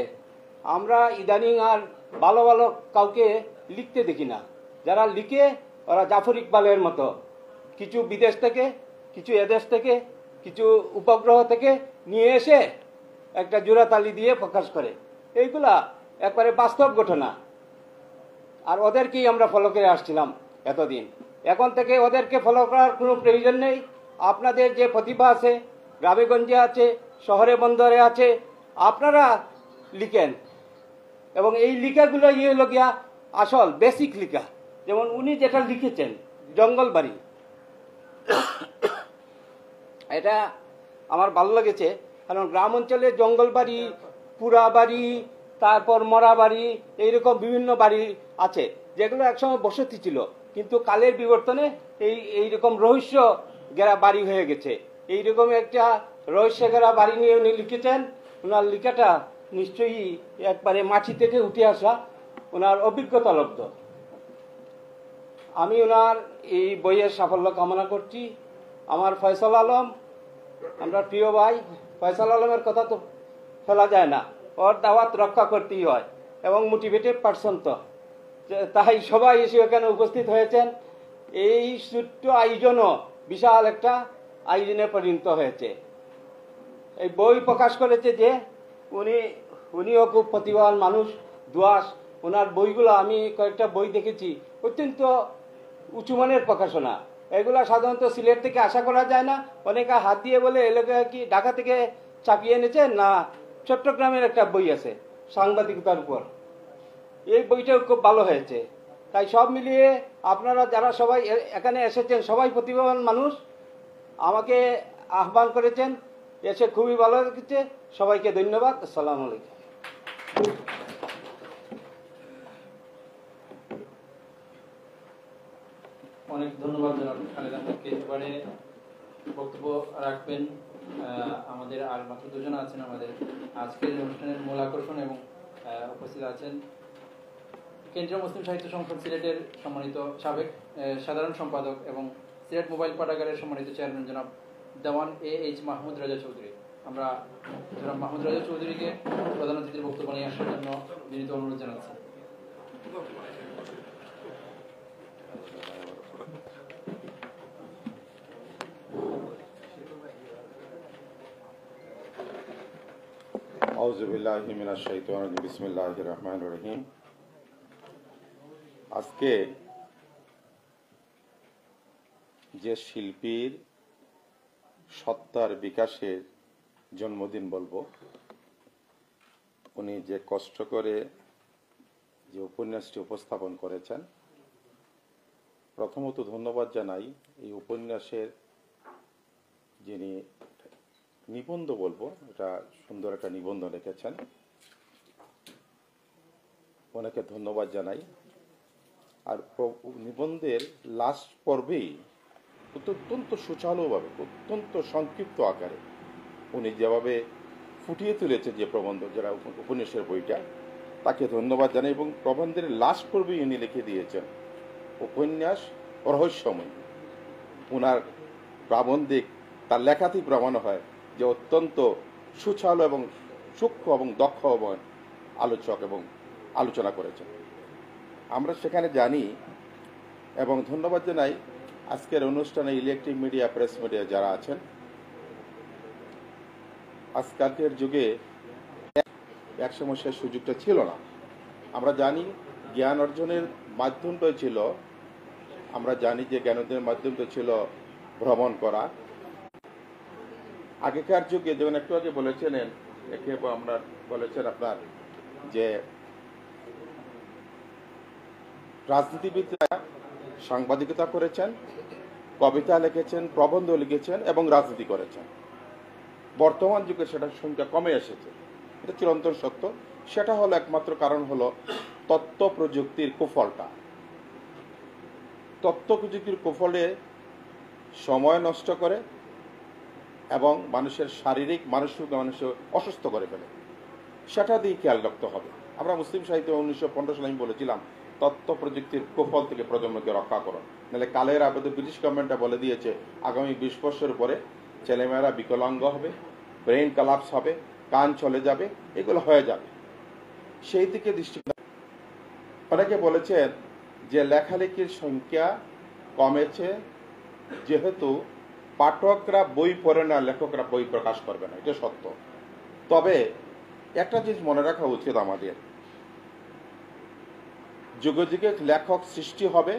আমরা ইদানিং আর ভালো ভালো কাউকে লিখতে দেখি না। যারা লিখে ওরা জাফর ইকবালের মতো কিছু বিদেশ থেকে, কিছু এদেশ থেকে, কিছু উপগ্রহ থেকে নিয়ে এসে একটা জোড়াতালি দিয়ে প্রকাশ করে। এইগুলা একবারে বাস্তব ঘটনা। আর ওদেরকেই আমরা ফলো করে আসছিলাম এতদিন। এখন থেকে ওদেরকে ফলো করার কোনো প্রয়োজন নেই। আপনাদের যে প্রতিভা আছে, গ্রামেগঞ্জে আছে, শহরে বন্দরে আছে, আপনারা লিখেন। এবং এই লিখাগুলো হলো গিয়া আসল বেসিক লিখা। যেমন উনি যেটা লিখেছেন জঙ্গলবাড়ি, এটা আমার ভালো লেগেছে। কারণ গ্রাম অঞ্চলে জঙ্গলবাড়ি, পুরা বাড়ি, তারপর মরা বাড়ি, এইরকম বিভিন্ন বাড়ি আছে যেগুলো একসময় বসতি ছিল, কিন্তু কালের বিবর্তনে এইরকম রহস্য ঘেরা বাড়ি হয়ে গেছে। এইরকম একটা রহস্য ঘেরা বাড়ি নিয়ে উনি লিখেছেন। ওনার লেখাটা নিশ্চয়ই একবারে মাটি থেকে উঠে আসা, ওনার অভিজ্ঞতা লব্ধ। আমি ওনার এই বইয়ের সাফল্য কামনা করছি আমার ফয়সাল আলম, আমরা প্রিয় ভাই, ফয়সাল আলমের কথা তো ফেলা যায় না, ওর দাওয়াত রক্ষা করতেই হয় এবং মোটিভেটেড পারসন তো, তাই সবাই এসে এখানে উপস্থিত হয়েছেন। এই ছোট্ট আয়োজনও বিশাল একটা আয়োজনে পরিণত হয়েছে। এই বই প্রকাশ করেছে যে উনিও খুব প্রতিভাবান মানুষ, দোয়াস। ওনার বইগুলো আমি কয়েকটা বই দেখেছি, অত্যন্ত উঁচুমানের প্রকাশনা। এগুলো সাধারণত সিলেট থেকে আশা করা যায় না। অনেকে হাত দিয়ে বলে এলাকা কি ঢাকা থেকে চাপিয়ে এনেছেন না, চট্টগ্রামের একটা বই আছে সাংবাদিকতার উপর, এই বইটাও খুব ভালো হয়েছে। তাই সব মিলিয়ে আপনারা যারা সবাই এখানে এসেছেন সবাই প্রতিভাবান মানুষ, আমাকে আহ্বান করেছেন, এসে খুবই ভালো লেগেছে। সবাইকে ধন্যবাদ। আসসালামু আলাইকুম। অনেক ধন্যবাদ জনাব খালেদ আহমেদকে। এবারে বক্তব্য রাখবেন আমাদের আর মাত্র দুজন আছেন আমাদের আজকের অনুষ্ঠানের মূল আকর্ষণ এবং উপস্থিত আছেন কেন্দ্রীয় মুসলিম সাহিত্য সংসদ সিলেটের সম্মানিত সাবেক সাধারণ সম্পাদক এবং সিলেট মোবাইল পাঠাগারের সম্মানিত চেয়ারম্যান জনাব দেওয়ান A.H. মাহমুদ রাজা চৌধুরী। আমরা জনাব মাহমুদ রাজা চৌধুরীকে প্রধান অতিথির বক্তব্য নিয়ে আসার জন্য বিনীত অনুরোধ জানাচ্ছি। আউযুবিল্লাহি মিনাশ শাইতানির রাজিম। বিসমিল্লাহির রহমানির রহিম। আজকে যে শিল্পীর সত্তার বিকাশের জন্মদিন বলবো, উনি যে কষ্ট করে যে উপন্যাসটি উপস্থাপন করেছেন, প্রথমত ধন্যবাদ জানাই। এই উপন্যাসের যিনি নিবন্ধ বলবো, এটা সুন্দর একটা নিবন্ধ লিখেছেন, ওনাকে ধন্যবাদ জানাই। আর নিবন্ধের লাস্ট পর্বেই অত্যন্ত সুচালুভাবে, অত্যন্ত সংক্ষিপ্ত আকারে উনি যেভাবে ফুটিয়ে তুলেছে যে প্রবন্ধ, যারা উপন্যাসের বইটা, তাকে ধন্যবাদ জানাই। এবং প্রবন্ধের লাস্ট পর্বেই উনি লিখে দিয়েছেন উপন্যাস রহস্যময়। ওনার প্রাবন্ধিক তার লেখাতেই প্রমাণ হয় যে অত্যন্ত সুচালু এবং সূক্ষ্ম এবং দক্ষ এবং আলোচক এবং আলোচনা করেছেন। আমরা সেখানে জানি এবং ধন্যবাদ জানাই আজকের অনুষ্ঠানে ইলেকট্রিক মিডিয়া, প্রেস মিডিয়া যারা আছেন। আজকালকের যুগে একসময় সে সুযোগটা ছিল না। আমরা জানি জ্ঞান অর্জনের মাধ্যমটাই ছিল, আমরা জানি যে জ্ঞান অর্জনের মাধ্যমটা ছিল ভ্রমণ করা। আগেকার যুগে যেমন একটু আগে বলেছিলেন, আমরা বলেছেন আপনার যে রাজনীতিবিদরা সাংবাদিকতা করেছেন, কবিতা লিখেছেন, প্রবন্ধ লিখেছেন এবং রাজনীতি করেছেন। বর্তমান যুগে সেটার সংখ্যা কমে এসেছে, এটা চিরন্তন সত্য। সেটা হলো একমাত্র কারণ হলো তথ্য প্রযুক্তির কুফলটা। তথ্য প্রযুক্তির কুফলে সময় নষ্ট করে এবং মানুষের শারীরিক মানসিক অসুস্থ করে ফেলে, সেটা দিয়ে খেয়াল রাখতে হবে। আমরা মুসলিম সাহিত্য 1915 সালে আমি বলেছিলাম তথ্য প্রযুক্তির কুফল থেকে প্রজন্মকে রক্ষা করো, নাহলে কালের আবেদে ব্রিটিশ গভর্নমেন্টটা বলে দিয়েছে আগামী 20 বছর পরে ছেলেমেয়েরা বিকলাঙ্গ হবে, ব্রেন কলাপস হবে, কান চলে যাবে, এগুলো হয়ে যাবে। সেই দিকে দৃষ্টি অনেকে বলেছেন যে লেখালেখির সংখ্যা কমেছে যেহেতু পাঠকরা বই পড়ে না, লেখকরা বই প্রকাশ করবে না, এটা সত্য। তবে একটা জিনিস মনে রাখা উচিত আমাদের, যুগে যুগে লেখক সৃষ্টি হবে,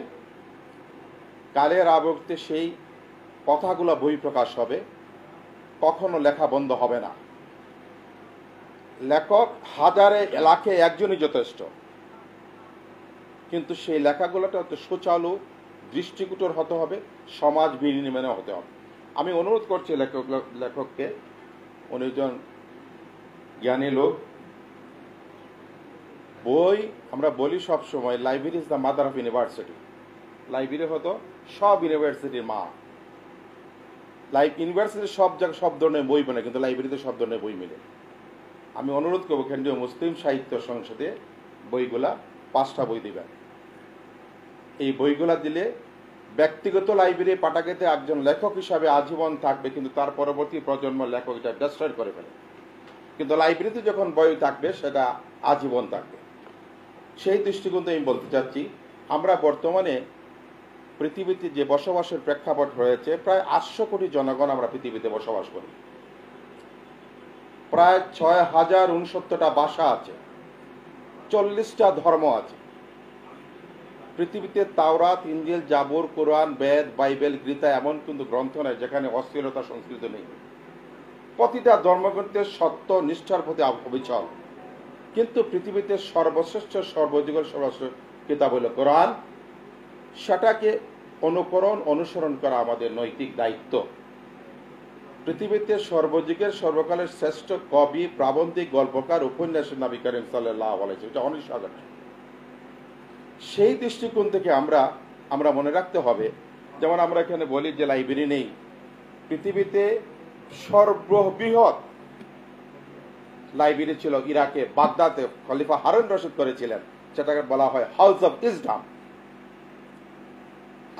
কালের আবর্তে সেই কথাগুলো বই প্রকাশ হবে, কখনো লেখা বন্ধ হবে না। লেখক হাজারে লাখে একজনই যথেষ্ট, কিন্তু সেই লেখাগুলোটা হতে সুচালু, দৃষ্টিকটর হতে হবে, সমাজ বিনিময় হতে হবে। আমি অনুরোধ করছি লেখককে, উনি একজন জ্ঞানী লোক। বই আমরা বলি সব সময় library is the mother of university. Library হতো সব ইউনিভার্সিটির মা। ইউনিভার্সিটির সব জায়গায় সব ধরনের বই বানায়, কিন্তু লাইব্রেরিতে সব ধরনের বই মিলে। আমি অনুরোধ করবো কেন্দ্রীয় মুসলিম সাহিত্য সংসদে বইগুলা 5টা বই দিবেন। এই বইগুলা দিলে ব্যক্তিগত লাইব্রেরি পাঠাগারে একজন লেখক হিসাবে আজীবন থাকবে, কিন্তু তার পরবর্তী প্রজন্ম লেখক এটা ডিস্ট্রয় করে ফেলে। কিন্তু লাইব্রেরিতে যখন বই থাকবে সেটা আজীবন থাকবে। সেই দৃষ্টিকোণ থেকে আমি বলতে চাচ্ছি, আমরা বর্তমানে পৃথিবীতে যে বসবাসের প্রেক্ষাপট রয়েছে, প্রায় 800 কোটি জনগণ আমরা পৃথিবীতে বসবাস করি। প্রায় 6069টা ভাষা আছে, 40টা ধর্ম আছে। পৃথিবীতে তাওরাত, ইনজিল, জাবুর, কোরআন, বেদ, বাইবেল, গীতা এমন কিন্তু গ্রন্থ নেই যেখানে অশ্লীলতা সংস্কৃত নেই। প্রতিটা ধর্মগ্রন্থের সত্য নিষ্ঠার প্রতি অবিচল। কিন্তু পৃথিবীতে সর্বশ্রেষ্ঠ সর্বযুগের সর্বশ্রেষ্ঠ কিতাব হল কোরআন। সেটাকে অনুসরণ করা আমাদের নৈতিক দায়িত্ব। পৃথিবীতে সর্বযুগের সর্বকালের শ্রেষ্ঠ কবি, প্রাবন্ধিক, গল্পকার, উপন্যাসিক নবী করিম সাল্লাল্লাহু আলাইহি ওয়াসাল্লাম, এটা অনিস্বাগত। সেই দৃষ্টিকোণ থেকে আমরা মনে রাখতে হবে, যেমন আমরা এখানে বলি যে লাইব্রেরি নেই, পৃথিবীতে সর্ববৃহৎ লাইব্রেরি ছিল ইরাকে বাগদাদে, খলিফা হারুন রশিদ করেছিলেন, সেটাকে বলা হয় হাউস অফ ইসলাম।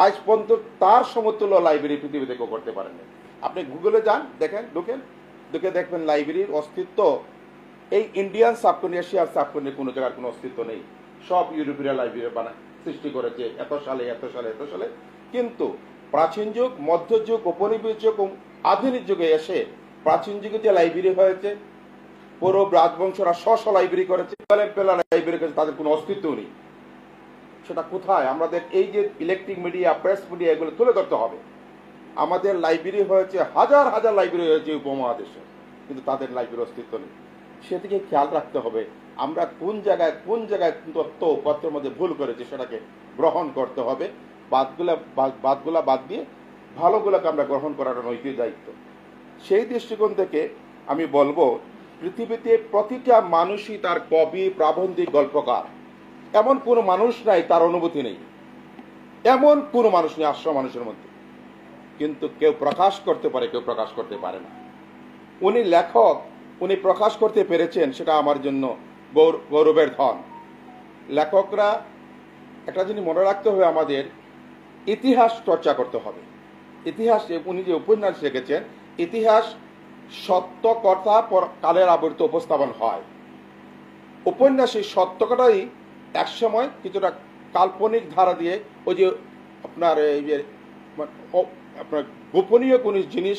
আজ পর্যন্ত তার সমতুল্য লাইব্রেরি পৃথিবীতে কেউ করতে পারেনি। আপনি গুগলে যান, ঢুকে দেখবেন লাইব্রেরির অস্তিত্ব এই ইন্ডিয়ান সাবকন্টিনেন্ট, এশিয়ার সাবকন্টিনেন্টে কোনো জায়গার কোনো অস্তিত্ব নেই। সব ইউরোপীয় লাইব্রেরি সৃষ্টি করেছে এত সালে। কিন্তু প্রাচীন যুগ, মধ্যযুগ, উপনিবেশ যুগ, আধুনিক যুগে এসে প্রাচীন যুগে যে লাইব্রেরি হয়েছে, পুরো রাজবংশরা স্ব লাইব্রেরি করেছে, লাইব্রেরি করেছে, তাদের কোনো অস্তিত্ব নেই। সেটা কোথায়? আমাদের এই যে ইলেকট্রিক মিডিয়া, প্রেস মিডিয়া, এগুলো তুলে ধরতে হবে। আমাদের লাইব্রেরি হয়েছে, হাজার হাজার লাইব্রেরি হয়েছে উপমহাদেশে, কিন্তু তাদের লাইব্রেরির অস্তিত্ব নেই। সেদিকে খেয়াল রাখতে হবে। আমরা কোন জায়গায় তথ্য পত্রের মধ্যে ভুল করেছি সেটাকে গ্রহণ করতে হবে। বাদগুলা বাদ দিয়ে ভালোগুলোকে আমরা গ্রহণ করার নৈতিক দায়িত্ব। সেই দৃষ্টিকোণ থেকে আমি বলবো, পৃথিবীতে প্রতিটা মানুষই তার কবি, প্রাবন্ধিক, গল্পকার। এমন কোনো মানুষ নাই তার অনুভূতি নেই, এমন কোনো মানুষ নেই 800 মানুষের মধ্যে। কিন্তু কেউ প্রকাশ করতে পারে, কেউ প্রকাশ করতে পারে না। উনি লেখক, উনি প্রকাশ করতে পেরেছেন, সেটা আমার জন্য গৌরবের ধন। লেখকরা একটা জিনিস মনে রাখতে হবে, আমাদের ইতিহাস চর্চা করতে হবে। ইতিহাস, উনি যে উপন্যাস লিখেছেন, ইতিহাস সত্য কথা কালের আবর্তিত উপস্থাপন হয়। উপন্যাসে সত্য কথাই একসময় কিছুটা কাল্পনিক ধারা দিয়ে, ওই যে আপনার গোপনীয় কোন জিনিস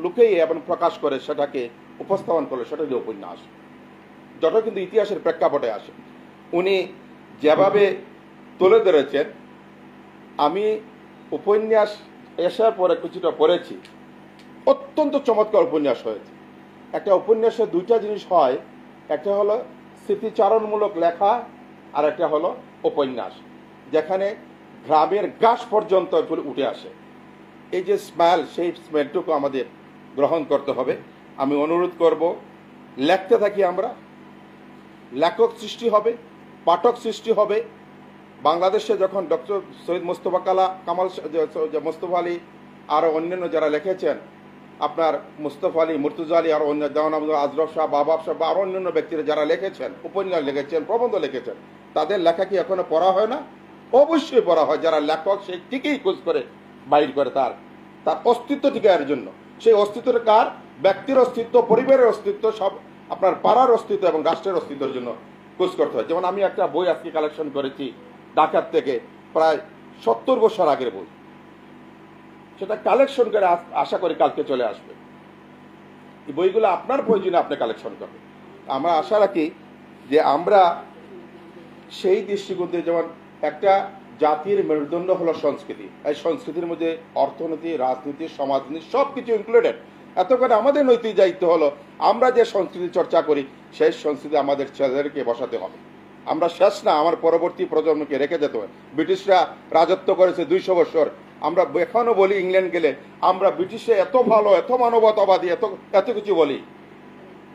লুকিয়ে এবং প্রকাশ করে সেটাকে উপস্থাপন করলে সেটা হলো উপন্যাস, যেটা কিন্তু ইতিহাসের প্রেক্ষাপটে আসে। উনি যেভাবে তুলে ধরেছেন, আমি উপন্যাস এসার পরে কিছুটা পড়েছি, অত্যন্ত চমৎকার উপন্যাস হয়েছে। একটা উপন্যাসে দুইটা জিনিস হয়, একটা হলো স্মৃতিচারণমূলক লেখা, আর একটা হলো উপন্যাস যেখানে গ্রামের গাছ পর্যন্ত উঠে আসে। এই যে স্মেল, সেই স্মেলটুকু আমাদের গ্রহণ করতে হবে। আমি অনুরোধ করব, লেখতে থাকি আমরা, লেখক সৃষ্টি হবে, পাঠক সৃষ্টি হবে। বাংলাদেশে যখন ডক্টর সৈয়দ মোস্তফা আলী আরও অন্যান্য যারা লিখেছেন, আপনার মুস্তফা আলী, মুর্তুজা আলী, আর অন্য আজরফ শাহ, বাবাব শাহ, বা আরো অন্যান্য ব্যক্তিরা যারা লিখেছেন, উপন্যাস লিখেছেন, প্রবন্ধ লিখেছেন, তাদের লেখা কি এখনো পড়া হয় না? অবশ্যই পড়া হয়। যারা লেখক সে ঠিকই খোঁজ করে বাইর করে তার অস্তিত্ব টিকার জন্য। সেই অস্তিত্বটা কার? ব্যক্তির অস্তিত্ব, পরিবারের অস্তিত্ব, সব আপনার পাড়ার অস্তিত্ব এবং রাষ্ট্রের অস্তিত্বের জন্য খোঁজ করতে হয়। যেমন আমি একটা বই আজকে কালেকশন করেছি ঢাকার থেকে, প্রায় 70 বছর আগের বই। সেটা কালেকশন করে আশা করি কালকে চলে আসবে। এই বইগুলো আপনার প্রয়োজনে আপনি কালেকশন করবেন। আমরা আশা রাখি যে আমরা সেই দৃষ্টিকোণ থেকে, যেমন একটা জাতির মেরুদণ্ড হলো সংস্কৃতি, এই সংস্কৃতির মধ্যে অর্থনীতি, রাজনীতি, সমাজনীতি সবকিছু ইনক্লুডেড। এত করে আমাদের নৈতিক দায়িত্ব হলো, আমরা যে সংস্কৃতি চর্চা করি সেই সংস্কৃতি আমাদের ছেলেদেরকে বসাতে হবে। আমরা শেষ না, আমার পরবর্তী প্রজন্মকে রেখে যেতে হবে। ব্রিটিশরা রাজত্ব করেছে 200 বছর। আমরা এখনো বলি, ইংল্যান্ড গেলে আমরা ব্রিটিশে এত ভালো, এত মানবতাবাদী, এত কিছু বলি,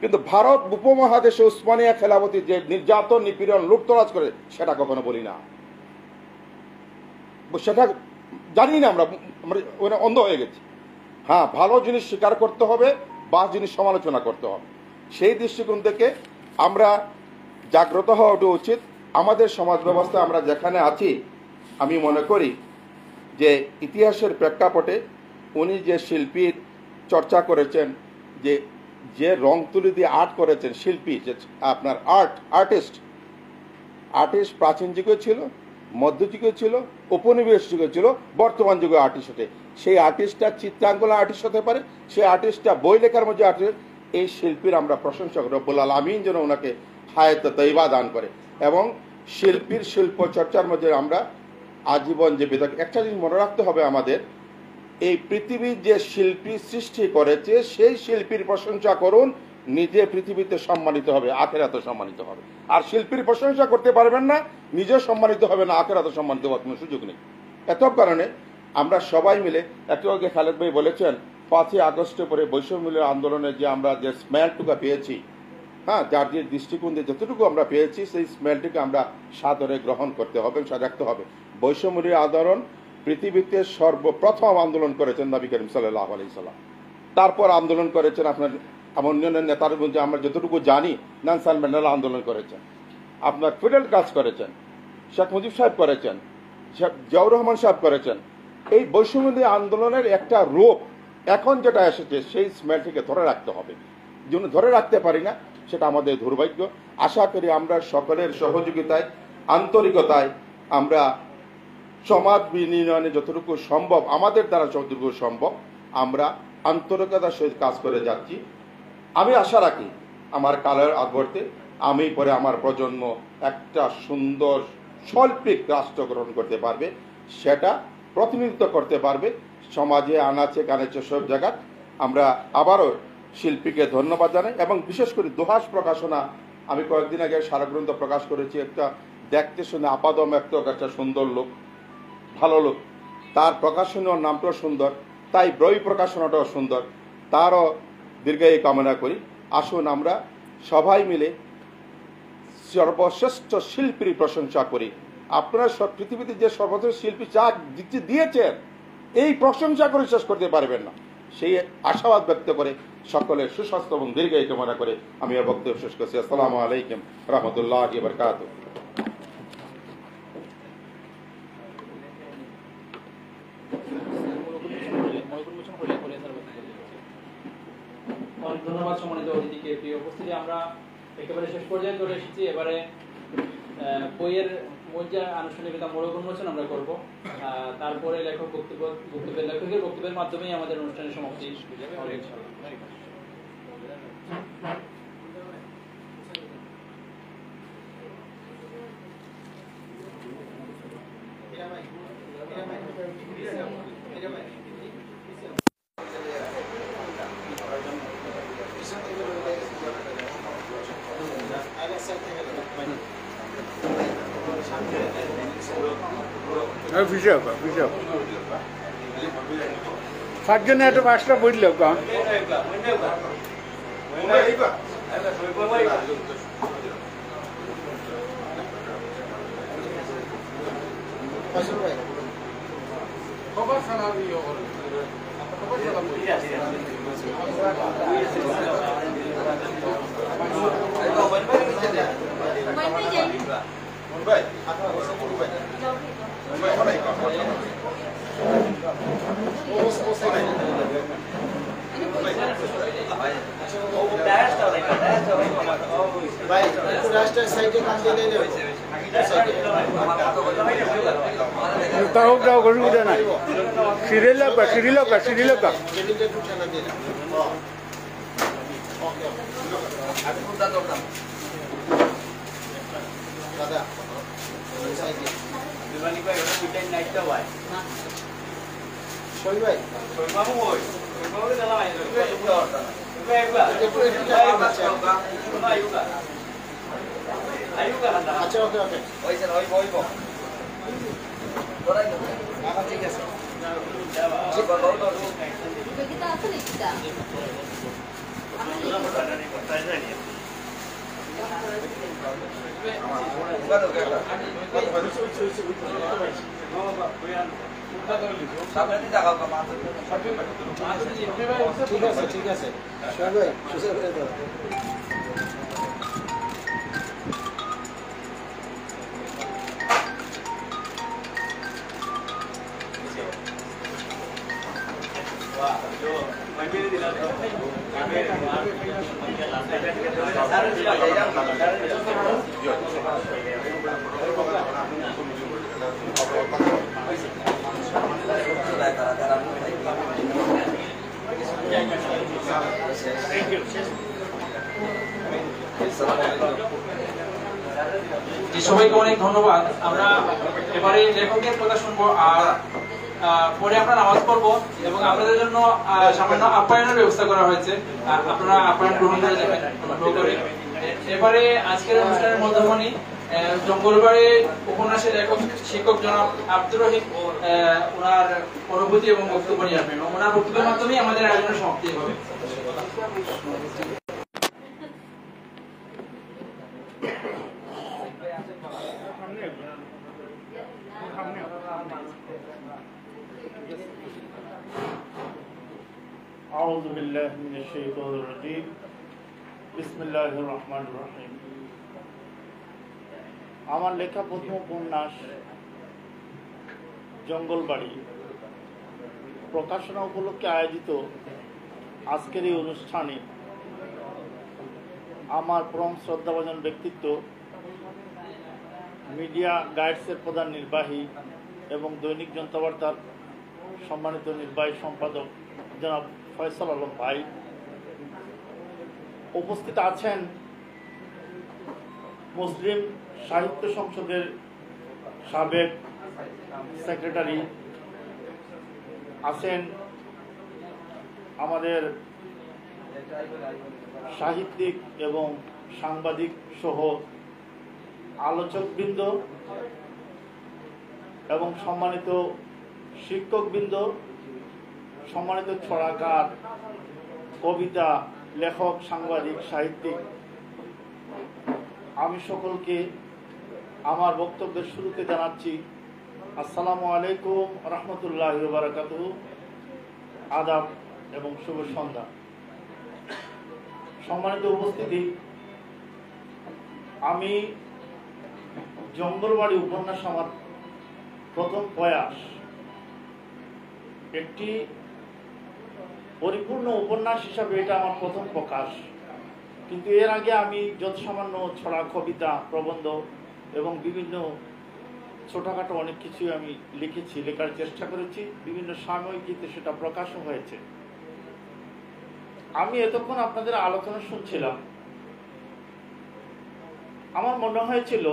কিন্তু ভারত উপমহাদেশে উসমানিয়া খেলাফতি যে নির্যাতন, নিপীড়ন, লুটতরাজ করে, সেটা কখনো বলি না, সেটা জানি না। আমরা অন্ধ হয়ে গেছি। হ্যাঁ, ভালো জিনিস স্বীকার করতে হবে, বাস জিনিস সমালোচনা করতে হবে। সেই দৃষ্টিকোণ থেকে আমরা জাগ্রত হওয়া উচিত। আমাদের সমাজ ব্যবস্থা আমরা যেখানে আছি, আমি মনে করি যে ইতিহাসের প্রেক্ষাপটে উনি যে শিল্পীর চর্চা করেছেন, যে রং তুলি দিয়ে আর্ট করেছেন শিল্পী, যে আপনার আর্টিস্ট প্রাচীন যুগে ছিল, মধ্যযুগে ছিল, উপনিবেশ যুগে ছিল, বর্তমান যুগে আর্টিস্ট হতে। সেই আর্টিস্টটা চিত্রাঙ্কন আর্টিস্ট হতে পারে, সেই আর্টিস্টটা বই লেখার মধ্যে আর্টিস্ট। এই শিল্পীর আমরা প্রশংসা করি, রব্বুল আলামিন যেন ওনাকে হায়াত তৈবা দান করে এবং শিল্পীর শিল্প চর্চার মধ্যে আমরা আজীবন জীবিত। একটা জিনিস মনে রাখতে হবে আমাদের, এই পৃথিবীর যে শিল্পী সৃষ্টি করেছে সেই শিল্পীর প্রশংসা করুন, নিজে পৃথিবীতে সম্মানিত হবে, আখেরাতে সম্মানিত হবে। আর শিল্পীর প্রশংসা করতে পারবেন না, নিজে সম্মানিত হবে না, আখেরাতে সম্মানিত হওয়ার কোনো সুযোগ নেই। এত কারণে আমরা সবাই মিলে, একটু আগে খালেদ ভাই বলেছেন 5ই আগস্টের পরে বৈষম্যমূলক আন্দোলনে যে আমরা যে স্মেলটুকু পেয়েছি, হ্যাঁ, যার যে দৃষ্টিকোণ দিয়ে যতটুকু আমরা পেয়েছি, সেই স্মেলটিকে আমরা সাদরে গ্রহণ করতে হবে, রাখতে হবে। বৈষম্যমূলক আন্দোলন পৃথিবীতে সর্বপ্রথম আন্দোলন করেছেন নবী করিম সাল্লাল্লাহু আলাইহি সাল্লাম। তারপর আন্দোলন করেছেন আপনার অন্যান্য নেতার মধ্যে আমরা যতটুকু জানি, নেলসন ম্যান্ডেলা আন্দোলন করেছেন, আপনার ফিডেল কাস্ট্রো করেছেন, শেখ মুজিব সাহেব করেছেন, জিয়াউর রহমান সাহেব করেছেন। এই বৈষম্যমূলক আন্দোলনের একটা রূপ এখন যেটা এসেছে, সেই স্মেলটিকে ধরে রাখতে হবে। যদি ধরে রাখতে পারি না, সেটা আমাদের দুর্ভাগ্য। আশা করি আমরা সকলের সহযোগিতায়, আন্তরিকতায় আমরা সমাজ বিনিময়ে যতটুকু সম্ভব, আমাদের দ্বারা যতটুকু সম্ভব, আমরা আন্তরিকতার সহিত কাজ করে যাচ্ছি। আমি আশা রাখি আমার কালের আবর্তে আমি পরে আমার প্রজন্ম একটা সুন্দর শৈল্পিক রাষ্ট্র গ্রহণ করতে পারবে, সেটা প্রতিনিধিত্ব করতে পারবে সমাজে, আনাচে কানাচে সব জায়গায়। আমরা আবারও শিল্পীকে ধন্যবাদ জানাই এবং বিশেষ করে দোহাস প্রকাশনা, আমি কয়েকদিন আগে সারাগ্রন্থ প্রকাশ করেছি, একটা দেখতে শুনে আপাদম একটা সুন্দর লোক, ভালো লোক, তার প্রকাশনীয় নামটাও সুন্দর, তাই বই প্রকাশনাটাও সুন্দর, তারও দীর্ঘায়ু কামনা করি। আসুন আমরা সবাই মিলে সর্বশ্রেষ্ঠ শিল্পীর প্রশংসা করি। আপনারা সব পৃথিবীতে যে সর্বশ্রেষ্ঠ শিল্পী যা দিয়েছেন, এই প্রশংসা করে শেষ করতে পারবেন না। সেই আশাবাদ ব্যক্ত করে সকলের সুস্বাস্থ্য এবং দীর্ঘায়ু কামনা করে আমি এর বক্তব্য শেষ করছি। আসসালামু আলাইকুম রহমতুল্লাহি ওয়া বারাকাতুহু। অনেক ধন্যবাদ সম্মানিত অতিথিকে। প্রিয় উপস্থিতি, আমরা একেবারে শেষ পর্যায়ে চলে এসেছি। এবারে বইয়ের মজ্জা আনুষ্ঠানিকতা মোড়ক উন্মোচন আমরা করব, তারপরে লেখকের বক্তব্যের মাধ্যমেই আমাদের অনুষ্ঠানের সমাপ্তি হবে ইনশাআল্লাহ। সাতজনে একটা 5টা বই লোক অসুবিধা নাই। সিরিয়াল ঠিক আছে। সবাইকে অনেক ধন্যবাদ। আমরা এবারে লেখকের কথা শুনবো, আর পরে আমরা নামাজ পড়বো এবং আপনাদের জন্য সামান্য আপ্যায়নের ব্যবস্থা করা হয়েছে। আপনারা আপ্যায়ন গ্রহণ করে যাবেন অনুগ্রহ করে। এবারে আজকের অনুষ্ঠানের মধ্যমণি জঙ্গলবাড়ি উপন্যাসের লেখক শিক্ষক জনাব আব্দুর রহিম ওনার অনুভূতি এবং বক্তব্য নিয়ে আসবেন। ওনার বক্তব্যের মাধ্যমেই আমাদের আয়োজনের সমাপ্তি হবে। أعوذ بالله من الشيطان الرجيم بسم الله الرحمن الرحيم আমার লেখা প্রথম উপন্যাস জঙ্গলবাড়ি প্রকাশনা উপলক্ষে আয়োজিত আজকের এই অনুষ্ঠানে আমার পরম শ্রদ্ধাভাজন ব্যক্তিত্ব মিডিয়া গাইডসের প্রধান নির্বাহী এবং দৈনিক জনতাবার্তার সম্মানিত নির্বাহী সম্পাদক জনাব ফয়সাল আলম ভাই, উপস্থিত আছেন মুসলিম সাহিত্য সংসদের সাবেক সেক্রেটারি, আছেন আমাদের সাহিত্যিক এবং সাংবাদিক সহ আলোচকবৃন্দ এবং সম্মানিত শিক্ষকবৃন্দ, সম্মানিত ছড়াকার, কবিতা লেখক, সাংবাদিক, সাহিত্যিক, আমি সকলকে আমার বক্তব্যের শুরুতে জানাচ্ছি আসসালামু আলাইকুম রহমতুল্লাহি ওয়া বারাকাতুহু, আদাব এবং শুভ সন্ধ্যা। সম্মানিত উপস্থিতি, আমি জঙ্গলবাড়ি উপন্যাস আমার প্রথম প্রয়াস, একটি পরিপূর্ণ উপন্যাস হিসাবে এটা আমার প্রথম প্রকাশ। কিন্তু এর আগে আমি যত সামান্য ছড়া, কবিতা, প্রবন্ধ এবং বিভিন্ন ছোটখাটো অনেক কিছুই আমি লিখেছি, লেখার চেষ্টা করেছি, বিভিন্ন সাময়িকীতে সেটা প্রকাশও হয়েছে। আমি এতক্ষণ আপনাদের আলোচনা শুনছিলাম, আমার মনে হয়েছিল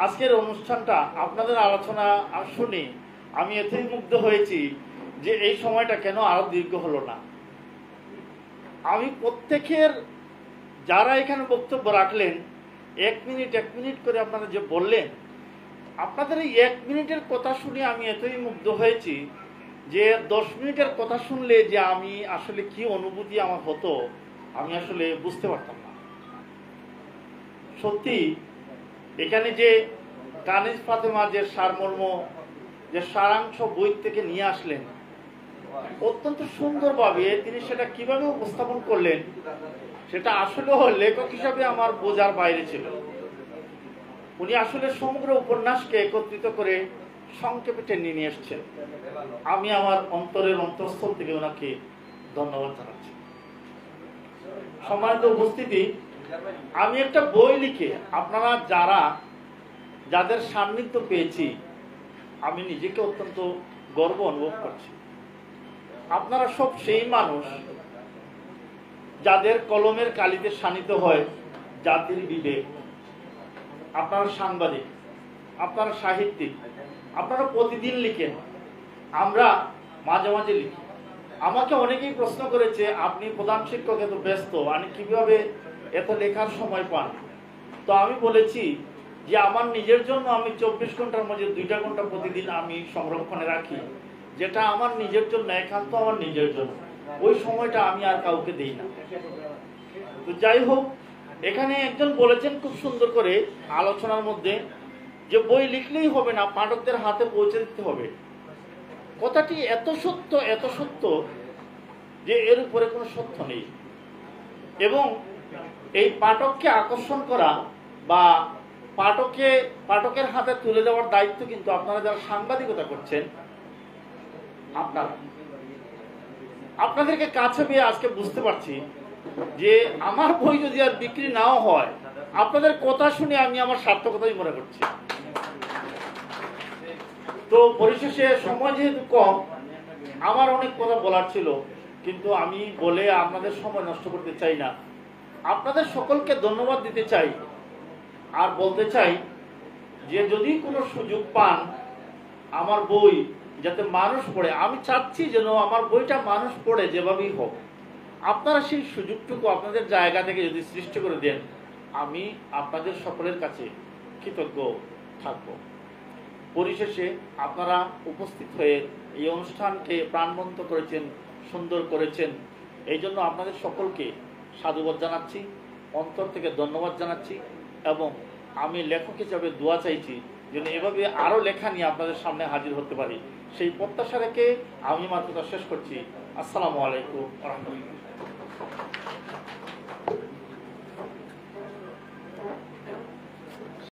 আজকের অনুষ্ঠানটা আপনাদের আলোচনা শুনে আমি এতই মুগ্ধ হয়েছি যে এই সময়টা কেন আরো দীর্ঘ হলো না। আমি প্রত্যেকের যারা এখানে বক্তব্য রাখলেন, এক মিনিট করে আপনারা যে বললেন, আপনাদের এই 1 মিনিটের কথা শুনে আমি এতই মুগ্ধ হয়েছি যে 10 মিনিটের কথা শুনলে যে আমি আসলে কি অনুভূতি আমার হতো আমি আসলে বুঝতে পারতাম না। সত্যি এখানে যে কানিজ ফাতেমা যে সারমর্ম, যে সারাংশ বই থেকে নিয়ে আসলেন, অত্যন্ত সুন্দরভাবে তিনি সেটা কিভাবে উপস্থাপন করলেন সেটা আসলে লেখক হিসাবে আমার বোঝার বাইরে ছিল। উনি আসলে সমগ্র উপন্যাসকে একত্রিত করে সংক্ষেপে টেনে নিয়ে এসছেন। আমি আমার অন্তরের অন্তঃস্থল থেকে ওনাকে ধন্যবাদ জানাচ্ছি। সম্মানিত উপস্থিতি, আমি একটা বই লিখে আপনারা যাদের সান্নিধ্য পেয়েছি, আমি নিজেকে অত্যন্ত গর্ব অনুভব করছি। আপনারা সব সেই মানুষ যাদের কলমের কালিতে শানিত হয় জাতির বিবেক। আপনারা সাংবাদিক, আপনারা সাহিত্যিক, আপনারা প্রতিদিন লিখেন, আমরা মাঝে মাঝে লিখি। আমাকে অনেকেই প্রশ্ন করেছে, আপনি প্রধান শিক্ষক, এত ব্যস্ত, আমি কিভাবে এত লেখার সময় পান? তো আমি বলেছি যে আমার নিজের জন্য আমি 24 ঘন্টার মধ্যে 2টা ঘন্টা প্রতিদিন আমি সংরক্ষণে রাখি, যেটা আমার নিজের জন্য, একান্ত আমার নিজের জন্য। ওই সময়টা আমি আর কাউকে দিই না। তো যাই হোক, এখানে একজন বলেছেন খুব সুন্দর করে আলোচনার মধ্যে যে বই লিখলেই হবে না, পাঠকদের হাতে পৌঁছে দিতে হবে। কথাটি এত সত্য যে এর উপরে কোনো সত্য নেই। এবং এই পাঠককে আকর্ষণ করা বা পাঠকের হাতে তুলে দেওয়ার দায়িত্ব কিন্তু আপনারা যারা সাংবাদিকতা করছেন আপনারা। আপনাদেরকে কাছে পেয়ে আজকে বুঝতে পারছি যে আমার বই যদি আর বিক্রি নাও হয়, আপনাদের কথা শুনে আমি আমার সার্থকতাই মনে করছি। তো পরিশেষে সময় যেহেতু কম, আমার অনেক কথা বলার ছিল, কিন্তু আমি বলে আপনাদের সময় নষ্ট করতে চাই না। আপনাদের সকলকে ধন্যবাদ দিতে চাই আর বলতে চাই যে যদি কোনো সুযোগ পান আমার বই যাতে মানুষ পড়ে, আমি চাচ্ছি যেন আমার বইটা মানুষ পড়ে যেভাবেই হোক, আপনারা সেই সুযোগটুকু আপনাদের জায়গা থেকে যদি সৃষ্টি করে দেন, আমি আপনাদের সকলের কাছে কৃতজ্ঞ থাকব। পরিশেষে আপনারা উপস্থিত হয়ে এই অনুষ্ঠানকে প্রাণবন্ত করেছেন, সুন্দর করেছেন, এই জন্য আপনাদের সকলকে সাধুবাদ জানাচ্ছি, অন্তর থেকে ধন্যবাদ জানাচ্ছি এবং আমি লেখক হিসাবে দোয়া চাইছি যেন এভাবে আরও লেখা নিয়ে আপনাদের সামনে হাজির হতে পারি। সেই প্রত্যাশা রেখে আমি মাত্র শেষ করছি। আসসালামু আলাইকুম ওয়া রাহমাতুল্লাহ।